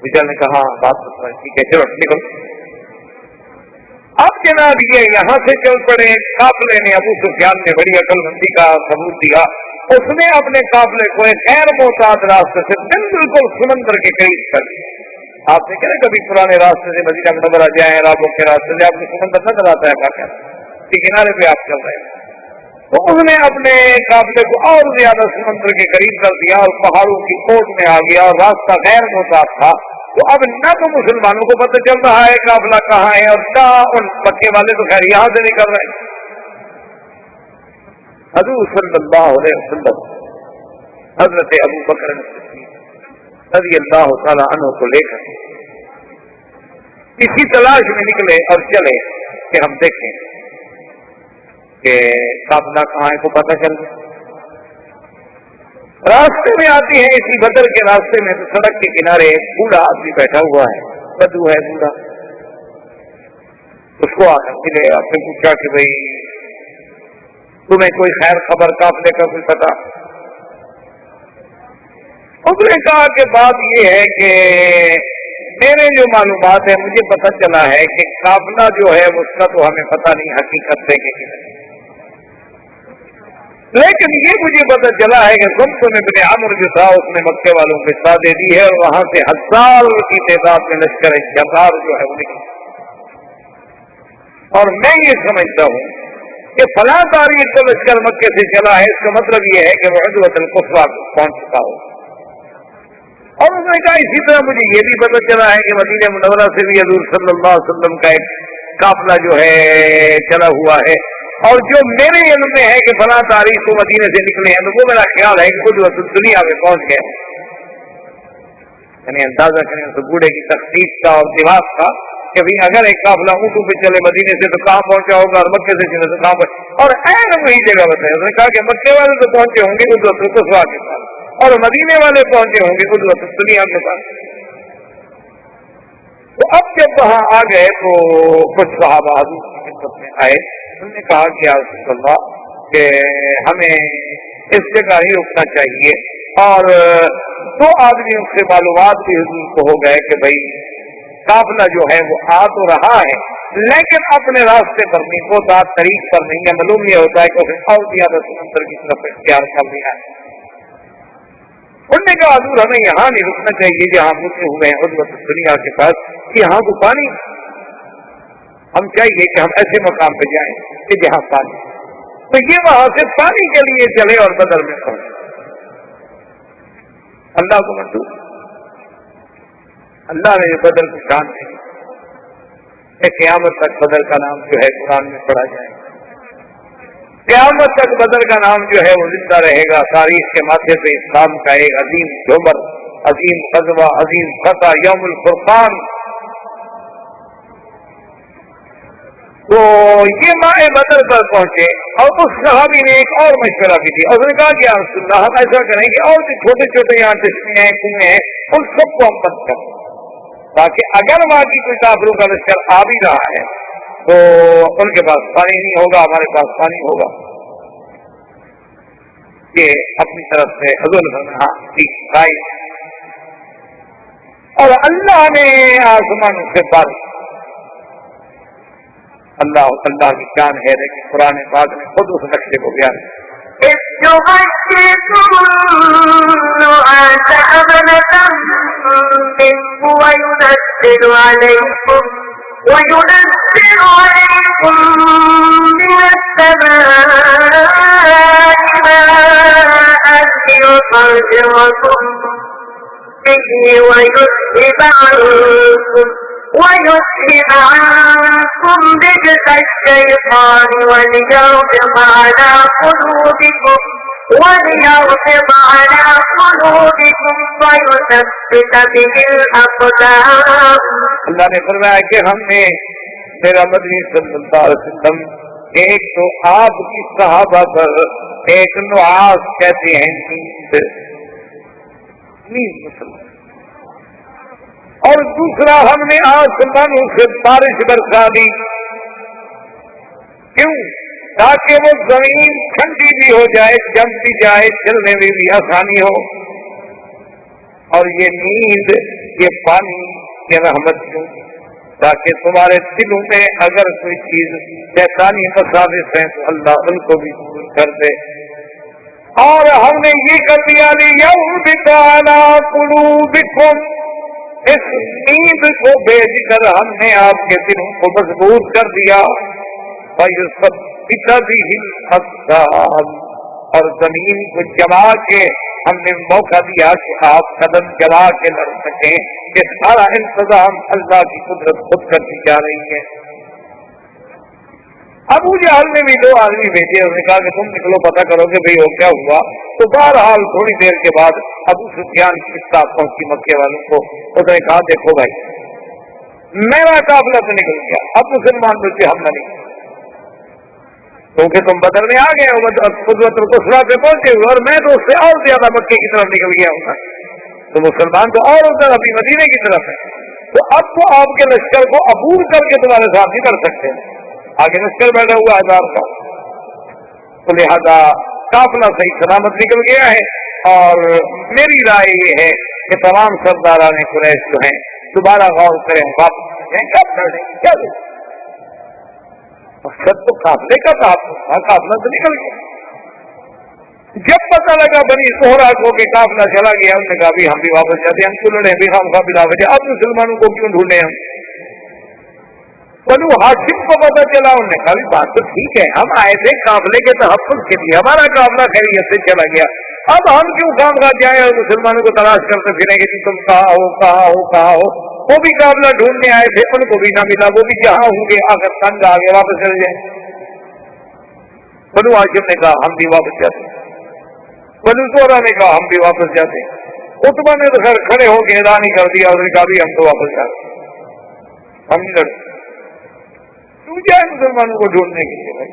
بچار نے کہا بات تو ٹھیک ہے چلو نکل. اب جناب یہ یہاں سے چل پڑے. قافلے نے ابو سفیان نے بڑی عقل مندی کا ثبوت دیا، اس نے اپنے قافلے کو ایک غیر محتاط راستے سے بالکل سمندر کے قریب کر دیا. آپ نے کہا کبھی پرانے راستے سے مدینہ منورہ جائیں رابوں کے راستے سے آپ کو سمندر نظر آتا ہے کیا کہ کنارے پہ آپ چل رہے ہیں. تو اس نے اپنے قافلے کو اور زیادہ سمندر کے قریب کر دیا اور پہاڑوں کی کوٹ میں آ گیا اور راستہ غیر محتاط تھا. تو اب نہ تو مسلمانوں کو پتہ چل رہا ہے قافلہ کہاں ہے اور نہ ان مکے والے تو خیر یہاں سے نکل رہے ہیں. حضور صلی اللہ علیہ وسلم حضرت ابو بکر رضی اللہ تعالی عنہ کو لے کر اسی تلاش میں نکلے اور چلے کہ ہم دیکھیں کہ قافلہ کہاں ہے کو پتہ چل گیا. راستے میں آتی ہے اسی بدر کے راستے میں تو سڑک کے کنارے ایک بوڑھا آدمی بیٹھا ہوا ہے، بدو ہے بوڑھا. اس کو آ کر ملے، آپ نے پوچھا کہ بھائی تمہیں کوئی خیر خبر قافلے کا کوئی پتا؟ اس نے کہا کہ بات یہ ہے کہ میرے جو معلومات ہے مجھے پتہ چلا ہے کہ قافلہ جو ہے اس کا تو ہمیں پتہ نہیں حقیقت ہے کہ لیکن یہ مجھے پتہ چلا ہے کہ ضمضم ابن عمرو جو تھا اس نے مکے والوں کو اطلاع دے دی ہے اور وہاں سے 1000 کی تعداد میں لشکر جبار جو ہے وہ نکلا. اور میں یہ سمجھتا ہوں کہ فلاں تاریخ کو لشکر مکے سے چلا ہے، اس کا مطلب یہ ہے کہ وہ عدوۃ القصویٰ پہنچ چکا ہو. اور اس نے کہا اسی طرح مجھے یہ بھی پتہ چلا ہے کہ مدینہ منورہ سے بھی حضور صلی اللہ علیہ وسلم کا ایک قافلہ جو ہے چلا ہوا ہے، اور جو میرے علم میں ہے کہ فلاں تاریخ کو مدینے سے نکلے ہیں تو وہ میرا خیال ہے کہ خود دنیا میں پہنچ گئے. یعنی اندازہ کریں تو بوڑھے کی تخصیص کا اور دماغ کا کہ بھائی اگر ایک قافلہ اونٹوں پہ چلے مدینے سے تو کہاں پہنچا ہوگا اور مکے سے چلے تو کہاں پہنچا، اور این وہی جگہ بتایا. اس نے کہا کہ مکے والے تو پہنچے ہوں گے عدوۃ القصویٰ کے پاس اور مدینے والے پہنچے ہوں گے عدوۃ الدنیا کے پاس. تو اب جب وہاں آ گئے تو کچھ صحابہ حضور کی خدمت میں آئے، انہوں نے کہا کہ یا رسول اللہ کہ ہمیں اس جگہ ہی رکنا چاہیے. اور 2 آدمیوں سے معلومات بھی حضور کو ہو گئے کہ بھائی قافلہ جو ہے وہ آ تو رہا ہے لیکن اپنے راستے پر نہیں، وہ ذات طریق پر نہیں ہے، معلوم یہ ہوتا ہے کہ اسے اور زیادہ سمندر کی طرف اختیار کر لیا ہے۔ انہوں نے کہا حضور ہمیں یہاں نہیں رکنا چاہیے جہاں رکے ہوئے ہیں عدوۃ الدنیا کے پاس، یہاں کو پانی، ہم چاہیے کہ ہم ایسے مقام پہ جائیں کہ جہاں پانی، تو یہ وہاں سے پانی کے لیے چلے اور بدر میں پہنچے۔ اللہ کو منظور، اللہ نے بدر کی شان دی کہ قیامت تک بدر کا نام جو ہے قرآن میں پڑھا جائے، قیامت تک بدر کا نام جو ہے وہ زندہ رہے گا، تاریخ کے ماتھے پہ اسلام کا ایک عظیم جومر، عظیم غزوہ، عظیم فتح، یوم الفرقان۔ تو یہ ماہ بدر پر پہنچے اور اس صحابی نے ایک اور مشورہ بھی دیا، اس نے کہا کہ یا رسول اللہ ہم ایسا کریں کہ اور جو چھوٹے چھوٹے یہاں چشمے ہیں، کنویں ہیں، ان سب کو ہم بند کریں، تاکہ اگر واقعی کوئی کافروں کا لشکر آ بھی رہا ہے تو ان کے پاس پانی نہیں ہوگا، ہمارے پاس پانی ہوگا۔ یہ اپنی طرف سے حضور نے اور اللہ نے آسمان سے بارش، اللہ کی شان ہے، لیکن قرآن پاک نے خود اس نقشے کو بیان وينزل عليكم من السماء ماء ليطهركم به ويذهب عنكم رجس الشيطان وليربط على قلوبكم ويثبت به الأقدام۔ اللہ نے فرمایا کہ ہم نے میرا مدنی صلی اللہ علیہ وسلم ایک تو آپ کی صحابہ پر ایک نعاس کہتے ہیں نیند، اور دوسرا ہم نے آسمانوں سے بارش برسا دی، کیوں؟ تاکہ وہ زمین ٹھنڈی بھی ہو جائے، جم بھی جائے، چلنے میں بھی آسانی ہو، اور یہ نیند، یہ پانی، یہ رحمت کیوں؟ تاکہ تمہارے دلوں میں اگر کوئی چیز شیطانی مساوس ہے تو اللہ ان کو بھی دور کر دے۔ اور ہم نے یہ کر دیا لِيَرْبِطَ عَلَىٰ قُلُوبِكُمْ، اس نیند کو بھیج کر ہم نے آپ کے دلوں کو مضبوط کر دیا، وَيُثَبِّتَ بِهِ الْأَقْدَامَ، اور زمین کو جما کے ہم نے موقع دیا کہ آپ قدم جما کے لڑ سکیں۔ یہ سارا انتظام اللہ کی قدرت خود کرتی جا رہی ہے۔ ابو جہل نے بھی 2 آدمی بھیجے، انہوں نے کہا کہ تم نکلو پتہ کرو کہ بھئی وہ کیا ہوا۔ تو بہرحال تھوڑی دیر کے بعد ابو سفیان کی اطلاع پہنچی مکے والوں کو، اس نے کہا دیکھو بھائی میرا قافلہ تو نکل گیا، اب مسلمان مجھ پہ حملہ نہیں، کیونکہ تم بدر میں آ گئے ہو، قدرت القصویٰ پہ پہنچے ہوئے، اور میں تو اس سے اور زیادہ مکے کی طرف نکل گیا ہوں، تو مسلمان تو اور ادھر ابھی مدینے کی طرف ہے، تو اب تو آپ کے لشکر کو عبور کر کے تمہارے ساتھ نہیں کر سکتے، آگے لشکر بیٹھا ہوا ہزار کا، تو لہذا قافلہ صحیح سلامت نکل گیا ہے۔ اور میری رائے یہ ہے کہ تمام سرداران قریش جو ہیں دوبارہ غور کریں، واپس جائیں، کب کر دیں کیا دیں؟ مقصد تو قافلے کا تھا، قافلہ تو نکل گیا۔ جب پتہ لگا بنی زہرہ کو کہ قافلہ چلا گیا، انہوں نے کہا بھی ہم بھی واپس جاتے ہیں، ہم کیوں لڑیں بھی خام خواہ بلا وجہ، اب مسلمانوں کو کیوں ڈھونڈیں ہم؟ بنو ہاشم کو پتہ چلا، انہوں نے کہا بھی بات تو ٹھیک ہے، ہم آئے تھے قافلے کے تحفظ کے لیے، ہمارا قافلہ خیریت سے چلا گیا، اب ہم کیوں خام خواہ جائیں اور مسلمانوں کو تلاش کرتے پھریں گے کہ تم کہاں ہو کہاں ہو کہاں ہو؟ وہ بھی قافلہ ڈھونڈنے آئے تھے، ان کو بھی نہ ملا، وہ بھی جہاں ہوں گے آخر تنگ آ گئے، واپس چلے جائیں۔ بنو ہاشم نے کہا ہم بھی واپس جاتے ہیں، بنو زہرہ نے کہا ہم بھی واپس جاتے ہیں، عتبہ نے تو خیر کھڑے ہو کے اعلان ہی کر دیا، اس نے کہا بھی ہم تو واپس جاتے ہیں، ہم نہیں لڑتے، تو جائے مسلمانوں کو ڈھونڈنے کے لیے۔ بھائی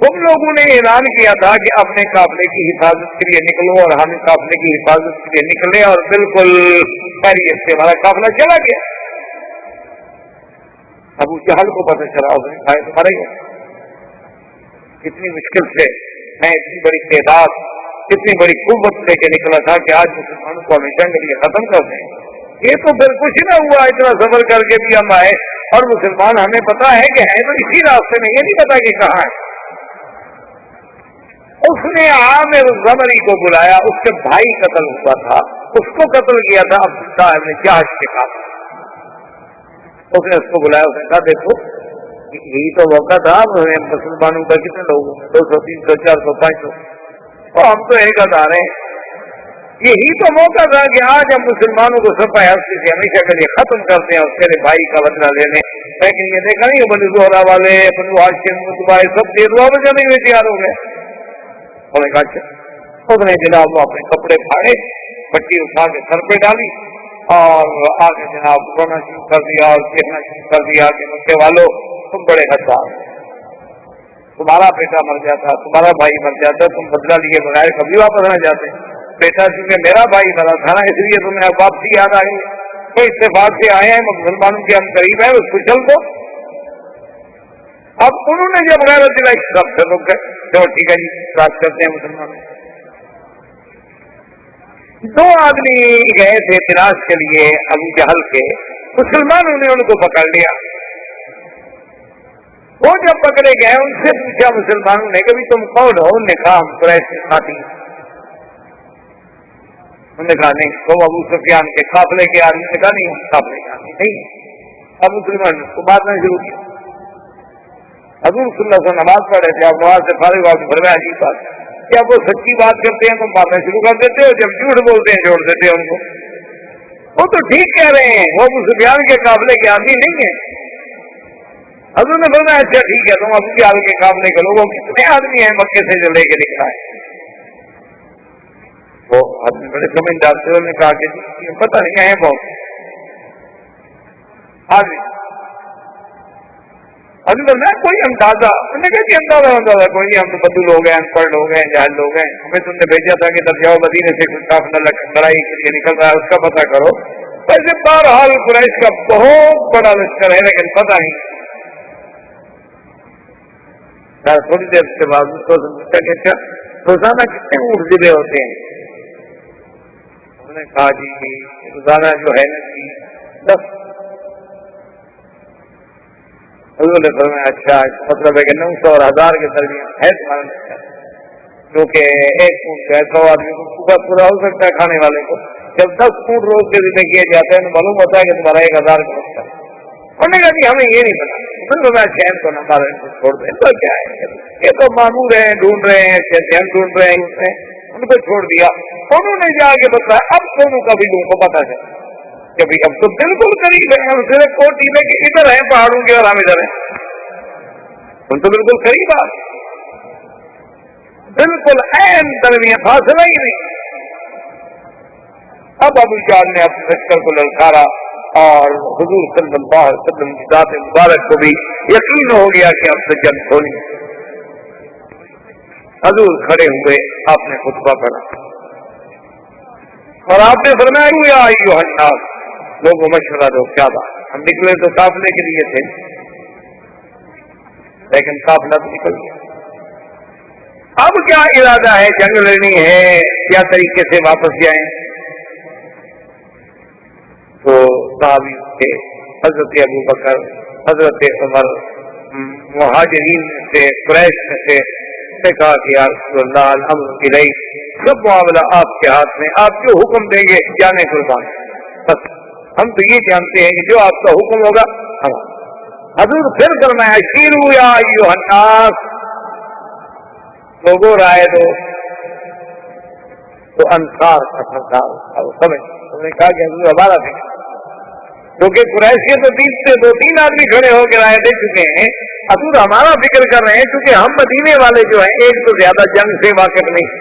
تم لوگوں نے اعلان کیا تھا کہ اپنے قافلے کی حفاظت کے لیے نکلو، اور ہم قافلے کی حفاظت کے لیے نکلے، اور بالکل خیریت سے ہمارا قافلہ چلا گیا۔ ابو جہل کو پتہ چلا، اس نے کہا تمہارے کتنی مشکل سے میں اتنی بڑی تعداد، اتنی بڑی قوت لے کے نکلا تھا کہ آج مسلمانوں کو ہمیں جنگ لیے ختم کر دیں، یہ تو پھر کچھ نہ ہوا، اتنا سفر کر کے بھی ہم آئے اور مسلمان ہمیں پتا ہے کہ ہے تو اسی راستے میں، یہ نہیں پتا کہ کہاں ہے۔ اس نے عامر الزمری کو بلایا، اس کے بھائی قتل ہوا تھا، اس کو قتل کیا تھا عبداللہ ابن جہش کے ساتھ۔ اس نے اس کو بلایا، اس نے کہا دیکھو یہی تو موقع تھا، مسلمانوں کا کتنے لوگ 200 300 400 500 اور ہم تو ایک ہزار ہیں، یہی تو موقع تھا کہ آج ہم مسلمانوں کو سفا ہستی سے ہمیشہ کے لیے ختم کرتے ہیں اور تیرے بھائی کا بدلہ لینے۔ لیکن یہ دیکھا نہیں بنو زہرا والے، بنو ہاشم، مطبع سب دیدوا بجانے کے لیے تیار ہو گئے۔ انہوں نے کہا اس نے جناب وہ اپنے کپڑے پھاڑے، پٹی اٹھا کے سر پہ ڈالی اور آگے جناب رونا شروع کر دیا اور کہنا شروع کر دیا کہ مکے والوں تم بڑے حساس، تمہارا بیٹا مر جاتا، تمہارا بھائی مر جاتا، تم بدلہ لیے بغیر کبھی واپس نہ جاتے، بیٹا چونکہ میرا بھائی مرا تھا نا اس لیے تمہیں اب واپسی یاد آ گئی، تو اتفاق سے آئے ہیں مسلمانوں کے ہم قریب ہیں، اس کو چل دو۔ اب انہوں نے جب غیرت دلائی سب سے رک گئے، چلو ٹھیک ہے جی راج کرتے ہیں مسلمان۔ 2 آدمی گئے تھے تلاش کے لیے ابو جہل کے، مسلمانوں نے ان کو پکڑ لیا۔ وہ جب پکڑے گئے ان سے پوچھا مسلمانوں نے کہ تم کون ہو؟ انہوں نے کہا ہم قریش کے ساتھی۔ انہوں نے کہا نہیں وہ ابو سفیان کے قافلے کے آدمی نے کہا نہیں ہم قافلے کے آدمی نہیں۔ اب مسلمان کو باتیں شروع کی، حضور صلی اللہ علیہ وسلم نماز پڑھ رہے تھے، آپ نماز سے فارغ ہو کے فرمایا عجیب بات کہ آپ وہ سچی بات کرتے ہیں تو باتیں شروع کر دیتے ہو، جب جھوٹ بولتے ہیں چھوڑ دیتے ہیں ان کو۔ وہ تو ٹھیک کہہ رہے ہیں، وہ ابو سفیان کے قافلے کے آدمی نہیں ہیں۔ حضور نے فرمایا اچھا ٹھیک ہے، تم ابو جہل کے قافلے کے لوگوں کتنے آدمی ہیں مکے سے جو لے کے نکلا ہے؟ وہ آدمی بڑے سمجھدار تھے، انہوں نے کہا کہ پتہ نہیں ہے بہت آدمی۔ حضور نے کوئی اندازہ، انہوں نے کہا کہ اندازہ کوئی نہیں، ہم تو بدو لوگ ہیں، ان پڑھ لوگ ہیں، جاہل لوگ ہیں، ہمیں تم نے بھیجا تھا کہ درجاؤ مدینے سے کچھ قافلہ لڑائی کے لیے نکل رہا ہے، اس کا پتہ کرو۔ ویسے بہرحال قریش کا بہت بڑا لشکر ہے لیکن پتہ نہیں۔ تھوڑی دیر کے بعد اس کو سمجھتا کہ اچھا روزانہ کتنے اونٹ ذبح ہوتے ہیں؟ انہوں نے کہا جی روزانہ جو ہے نا 10۔ حضور نے فرمایا اچھا مطلب ہے کہ 900 اور 1000 کے درمیان ہے تمہارا لشکر، کیونکہ ایک اونٹ جو ہے 100 آدمی کو پورا ہو سکتا ہے کھانے والے کو۔ جب 10 اونٹ روز کے ذبح کیے جاتے ہیں تو معلوم ہوتا ہے کہ تمہارا 1000 کا لشکر ہے۔ انہوں نے کہا جی ہمیں یہ نہیں پتا۔ چین کو نہ مارے چھوڑ دیں، تو کیا ہے یہ تو معمور ہیں، ڈھونڈ رہے ہیں، چین ڈھونڈ رہے ہیں، ان کو چھوڑ دیا۔ انہوں نے جا کے بتایا اب دونوں کا بھی لوگوں کو پتا ہے کہ بھائی اب تو بالکل قریب ہے، ہم صرف کوٹی میں کہ ادھر ہیں پہاڑوں کے اور ہم ادھر ہیں، ہم تو بالکل قریب آ بالکل عین درمیان فاصلہ ہی نہیں۔ اب ابو جہل نے اپنے لشکر کو للکارا اور حضور صلی اللہ علیہ وسلم کی ذات مبارک کو بھی یقین ہو گیا کہ اب سے جنگ ہونی۔ حضور کھڑے ہوئے، آپ نے خطبہ پڑھا اور آپ نے فرمایا یا ایھا الناس، لوگوں مشورہ دو، کیا بات، ہم نکلے تو قافلے کے لیے تھے لیکن قافلہ تو نکل گیا، اب کیا ارادہ ہے، جنگ لڑنی ہے کیا طریقے سے واپس جائیں؟ تو صحابی کے حضرت ابو بکر، حضرت عمر، مہاجرین میں سے، قریش میں سے کہا کہ یا رسول اللہ الامر الیک، سب معاملہ آپ کے ہاتھ میں، آپ جو حکم دیں گے جانے قربان، بس ہم تو یہ جانتے ہیں کہ جو آپ کا حکم ہوگا ہم۔ حضور پھر فرمایا اشیروا یا ایھا الناس، لوگوں رائے دو۔ تو انصار کا سردار سمجھ انہوں نے کہا کہ حضور ہمارا فکر، کیونکہ قریش کے تو 2-3 آدمی کھڑے ہو کے رائے دے چکے ہیں، حضور ہمارا فکر کر رہے ہیں کیونکہ ہم مدینے والے جو ہیں ایک تو زیادہ جنگ سے واقف نہیں،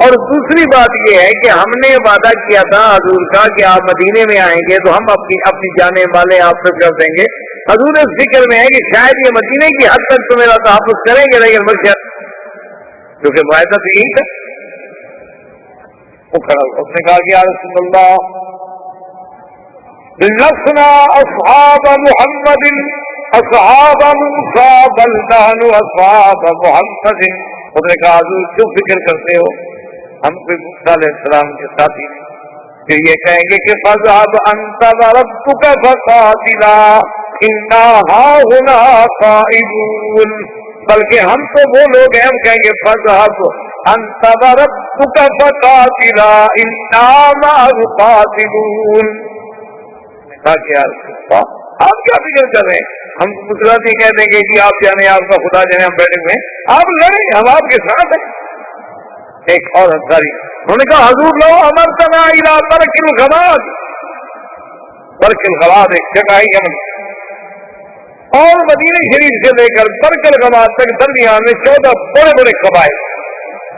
اور دوسری بات یہ ہے کہ ہم نے وعدہ کیا تھا حضور کا کہ آپ مدینے میں آئیں گے تو ہم اپنی جانے والے آپ سے کر دیں گے۔ حضور اس فکر میں ہے کہ شاید یہ مدینے کی حد تک تو میرا تحفظ کریں گے لیکن مقصد کیونکہ معاہدہ تو یہی تھا۔ وہ کھڑا ہوا، اس نے کہا کہ یا رسول اللہ لسنا اصحاب محمد اصحاب موسیٰ بل نحن اصحاب محمد۔ اس نے کہا حضور کیوں فکر کرتے ہو، ہم کوئی موسیٰ علیہ السلام کے ساتھی نہیں، پھر یہ کہیں گے کہ فَاذْهَبْ أَنْتَ وَرَبُّكَ فَقَاتِلَا إِنَّا هَاهُنَا قَاعِدُونَ، بلکہ ہم تو وہ لوگ ہیں، ہم کہیں گے فَاذْهَبْ أَنْتَ وَرَبُّكَ فَقَاتِلَا إِنَّا مَعَكُمْ قَاعِدُونَ۔ کہا کہ آپ کیا فکر کر رہے ہیں؟ ہم مسلمان یہ کہتے ہیں کہ جی آپ جانے، آپ کا خدا جانے، ہم بیٹھے ہوئے ہیں، آپ لڑیں، ہم آپ کے ساتھ ہیں۔ ایک اور انصاری انہوں نے کہا حضور لو امرتنا الى برک الغواد، برک الغواد ایک جگہ ہے یمن، اور مدینہ شریف سے لے کر برک الغواد تک درمیان میں 14 بڑے بڑے قبائل۔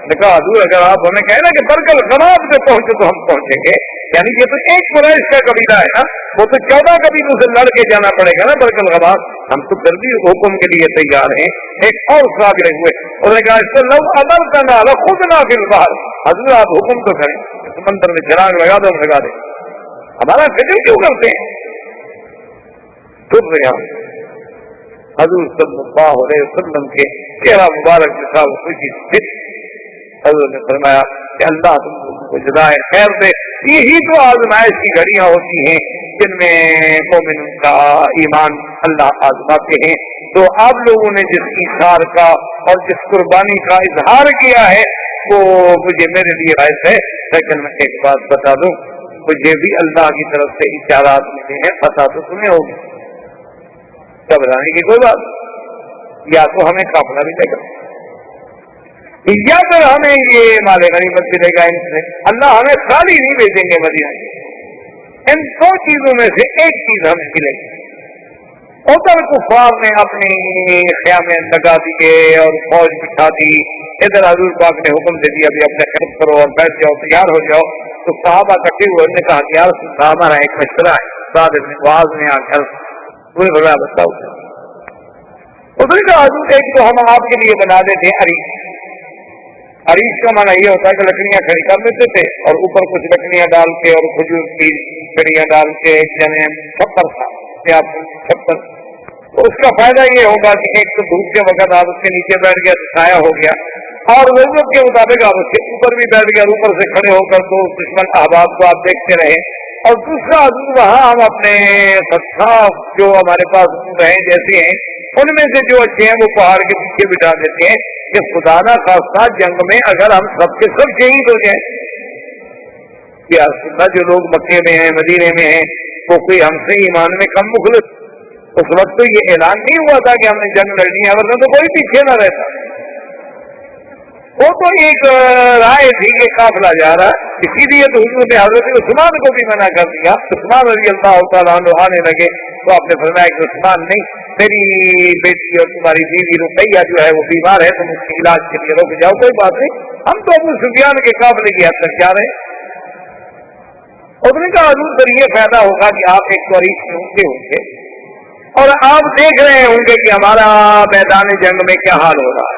نے کہا حضور اگر آپ ہمیں کہیں نا کہ برک الغواد پہ پہنچے تو ہم پہنچیں گے، یعنی یہ تو ایک قریش کا قبیلہ ہے نا، وہ تو 14 قبیلوں سے لڑ کے جانا پڑے گا نا برک الغواد، ہم تو پھر بھی حکم کے لیے تیار ہیں۔ ایک اور صابر ہوئے، انہوں نے کہا اس کو لو امرتنا لخذنا فی البحر، حضور آپ حکم تو کریں، سمندر میں چھلانگ لگا دو، لگا دیں، ہمارا فکر کیوں کرتے ہیں؟ چپ رہے حضور صلی اللہ علیہ وسلم کے چہرہ مبارک کے ساتھ خوشی سے حضور نے فرمایا کہ اللہ تم کو جزائے خیر دے۔ یہی تو آزمائش کی گھڑیاں ہوتی ہیں جن میں مومن کا ایمان اللہ آزماتے ہیں۔ تو آپ لوگوں نے جس ایثار کا اور جس قربانی کا اظہار کیا ہے وہ مجھے میرے لیے باعث ہے، لیکن میں ایک بات بتا دوں، مجھے بھی اللہ کی طرف سے اشارات ملے ہیں، پتہ تو تمہیں ہوگی، گھبرانے کی کوئی بات، یا تو ہمیں قافلہ ملے گا یا پھر ہمیں یہ مال غنیمت ملے گا، ان سے اللہ ہمیں خالی نہیں بھیجیں گے مدینہ۔ ان 2 چیزوں میں سے ایک چیز ہمیں ملے گی۔ ادھر کفار نے اپنی خیمے لگا دیے اور فوج بٹھا دی، ادھر حضور پاک نے حکم دے دیا بھی اپنے خیمے کرو اور بیٹھ جاؤ، تیار ہو جاؤ۔ تو صحابہ کٹے ہوئے نے کہا کہ یار ہمارا ایک مشورہ ہے، سعد بن معاذ نے آ کر پورے بڑا بتاؤ۔ اس نے کہا حضور ایک تو ہم آپ کے لیے بنا دیتے ہیں عریش، عریش کا معنی یہ ہوتا ہے کہ لکڑیاں کھڑی کر دیتے تھے اور اوپر کچھ لکڑیاں ڈال کے اور کھجور کی کڑیاں ڈال کے یعنی چھپر تھا، چھپر۔ تو اس کا فائدہ یہ ہوگا کہ ایک تو دھوپ کے وقت آپ اس کے نیچے بیٹھ گیا تو سایہ ہو گیا، اور ضرورت کے مطابق آپ اس کے اوپر بھی بیٹھ گیا، اوپر سے کھڑے ہو کر تو دشمن احباب کو آپ دیکھتے رہے۔ اور دوسرا وہاں ہم اپنے صحاف جو ہمارے پاس ہیں جیسے ہیں ان میں سے جو اچھے ہیں وہ پہاڑ کے پیچھے بٹھا دیتے ہیں کہ خدا نہ خواستہ جنگ میں اگر ہم سب کے سب شہید ہو جائیں، یا جو لوگ مکے میں ہیں مدینے میں ہیں وہ کوئی ہم سے ایمان میں کم مخلص، اس وقت تو یہ اعلان نہیں ہوا تھا کہ ہم نے جنگ لڑنی ہے، ورنہ تو کوئی پیچھے نہ رہتا، وہ تو ایک رائے تھی کہ قافلہ جا رہا، اسی لیے تو حضور نے حضرت عثمان کو بھی منع کر دیا۔ عثمان رضی اللہ تعالیٰ عنہ آنے لگے تو آپ نے فرمایا کہ عثمان نہیں، میری بیٹی اور تمہاری بیوی رقیہ جو ہے وہ بیمار ہے، تم اس کے علاج کے لیے رک جاؤ، کوئی بات نہیں، ہم تو ابو سفیان کے قافلے کی حد تک جا رہے ہیں۔ اس نے کہا حضور پر یہ فائدہ ہوگا کہ آپ ایک تاریخ میں ہوں گے اور آپ دیکھ رہے ہوں گے کہ ہمارا میدان جنگ میں کیا حال ہو رہا ہے،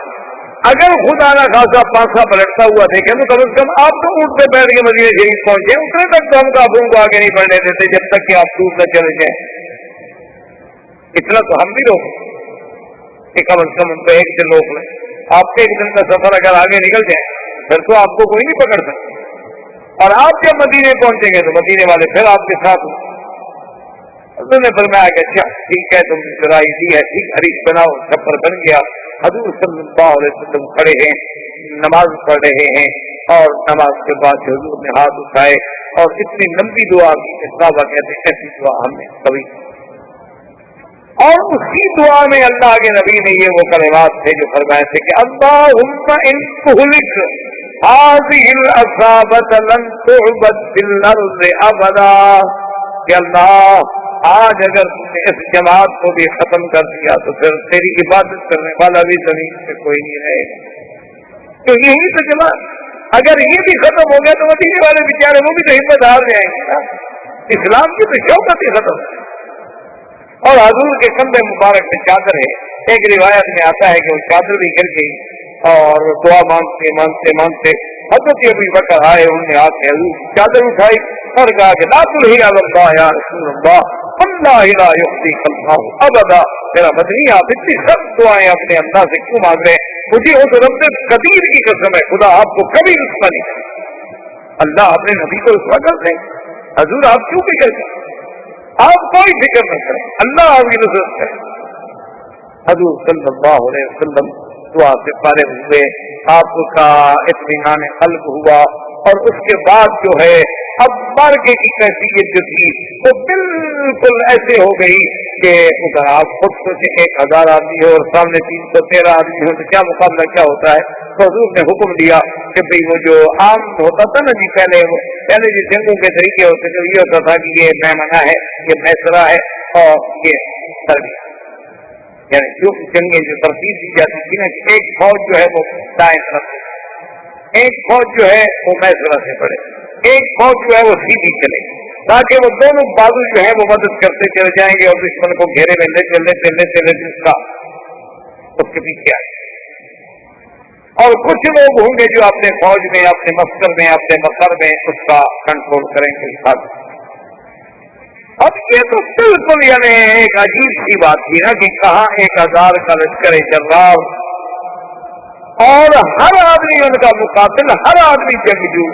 اگر خدا نہ خاصا پانسا پلٹتا ہوا دیکھیں تو کم از کم آپ تو اونٹ پہ بیٹھ کے مدینہ شریف پہنچے، اتنے تک تو ہم کافروں کو آگے نہیں بڑھنے دیتے جب تک کہ آپ دور نہ چلے جائیں، اتنا تو ہم بھی روک کہ کم از کم ان کو ایک دن روک لیں، آپ کے ایک دن کا سفر اگر آگے نکل جائے پھر تو آپ کو کوئی نہیں پکڑ سکتا، اور آپ جب مدینے پہنچیں گے تو مدینے والے پھر آپ کے ساتھ حضور نے فرمایا کہ اچھا ٹھیک ہے تم نے چرائی دی ہے، ٹھیک حریف بناؤ، چھپر بن گیا۔ حضور صلی اللہ علیہ وسلم کھڑے ہیں، نماز پڑھ رہے ہیں، اور نماز کے بعد حضور نے ہاتھ اٹھائے اور اتنی لمبی دعا کی کہ صحابہ کہتے ہیں ایسی دعا ہم نے کبھی، اور اسی دعا میں اللہ کے نبی نے یہ وہ کلمات تھے جو فرمائے تھے کہ اللہم ان تہلک هذه العصابة لن تعبد في الارض ابدا، کہ اللہ آج اگر تم نے اس جماعت کو بھی ختم کر دیا تو پھر تیری عبادت کرنے والا بھی زمین سے کوئی نہیں رہے گا، تو یہی تو جماعت اگر یہ بھی ختم ہو گیا تو مدینے والے بیچارے وہ بھی تو ہمت ہار جائیں گے نا، اسلام کی تو شوکت ہی ختم ہے۔ اور حضور کے کندھے مبارک میں چادر ہے، ایک روایت میں آتا ہے کہ وہ چادر بھی گر گئی اور دعا مانگتے مانگتے مانگتے حضرت ابو بکر آئے، انہوں نے آ کے حضور کی چادر اٹھائی اور کہا کہ لا تلہی علی اللہ یا رسول اللہ اللہ لا یخزیک اللہ ابدا، میرا مدنی آپ اتنی سخت دعائیں اپنے اللہ سے کیوں مانگ رہے ہیں؟ مجھے اس رب قدیر کی قسم ہے خدا آپ کو کبھی رسوا نہیں کرے، اللہ اپنے نبی کو رسوا کر دیں، حضور آپ کیوں فکر کریں؟ آپ کوئی فکر نہ کریں، اللہ آپ کی نصرت کرے۔ حضور صلی اللہ علیہ وسلم دعا سے فارغ ہوئے، آپ کا اطمینان قلب ہوا، اور اس کے بعد جو ہے اب مارکے کی کیفیت جو تھی وہ بالکل ایسے ہو گئی کہ اگر آپ خود سوچیں 1000 آدمی ہو اور سامنے 313 آدمی ہو تو کیا مقابلہ کیا ہوتا ہے؟ تو حضور نے حکم دیا کہ بھئی وہ جو عام ہوتا تھا نا جی پہلے جو جنگوں کے طریقے ہوتے تھے یہ ہوتا تھا کہ یہ میمنہ ہے، یہ میسرہ ہے، اور یہ تربیت، یعنی جو جنگیں جو ترتیب دی جاتی تھی نا کہ ایک فوج جو ہے وہ دائیں طرف سے، ایک فوج جو ہے وہ میسرہ سے پڑے، ایک فوج جو ہے وہ سیدھی چلے، تاکہ وہ دونوں بازو جو ہے وہ مدد کرتے چلے جائیں گے اور دشمن کو گھیرے میں لیتے اس کا اس کے پیچھے آئے۔ اور کچھ لوگ ہوں گے جو اپنے فوج میں، اپنے مفکر میں، اپنے مقر میں اس کا کنٹرول کریں گے۔ اب یہ تو بالکل یعنی ایک عجیب سی بات تھی نا کہ کہاں 1000 کا لشکر جرار اور ہر آدمی ان کا مقاتل، ہر آدمی جنگجو،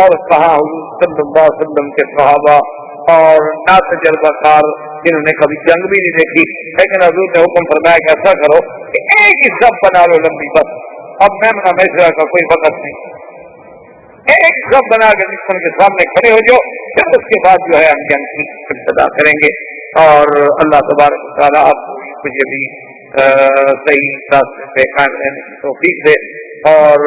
اور کہاں حضور صلی اللہ علیہ وسلم کے صحابہ اور ناتجربہ کار جنہوں نے کبھی جنگ بھی نہیں دیکھی، لیکن حضور نے حکم فرمایا کہ ایسا کرو کہ ایک ہی سب بنا لو لمبی، بس اب میمنہ میسرہ کا کوئی وقت نہیں، ایک سب بنا کے دشمن کے سامنے کھڑے ہو جاؤ، پھر اس کے بعد جو ہے ہم جنگ کی ابتدا کریں گے۔ اور اللہ تبارک و تعالیٰ آپ مجھے بھی صحیح راستے پہ قائم رہنے کی توفیق دے، اور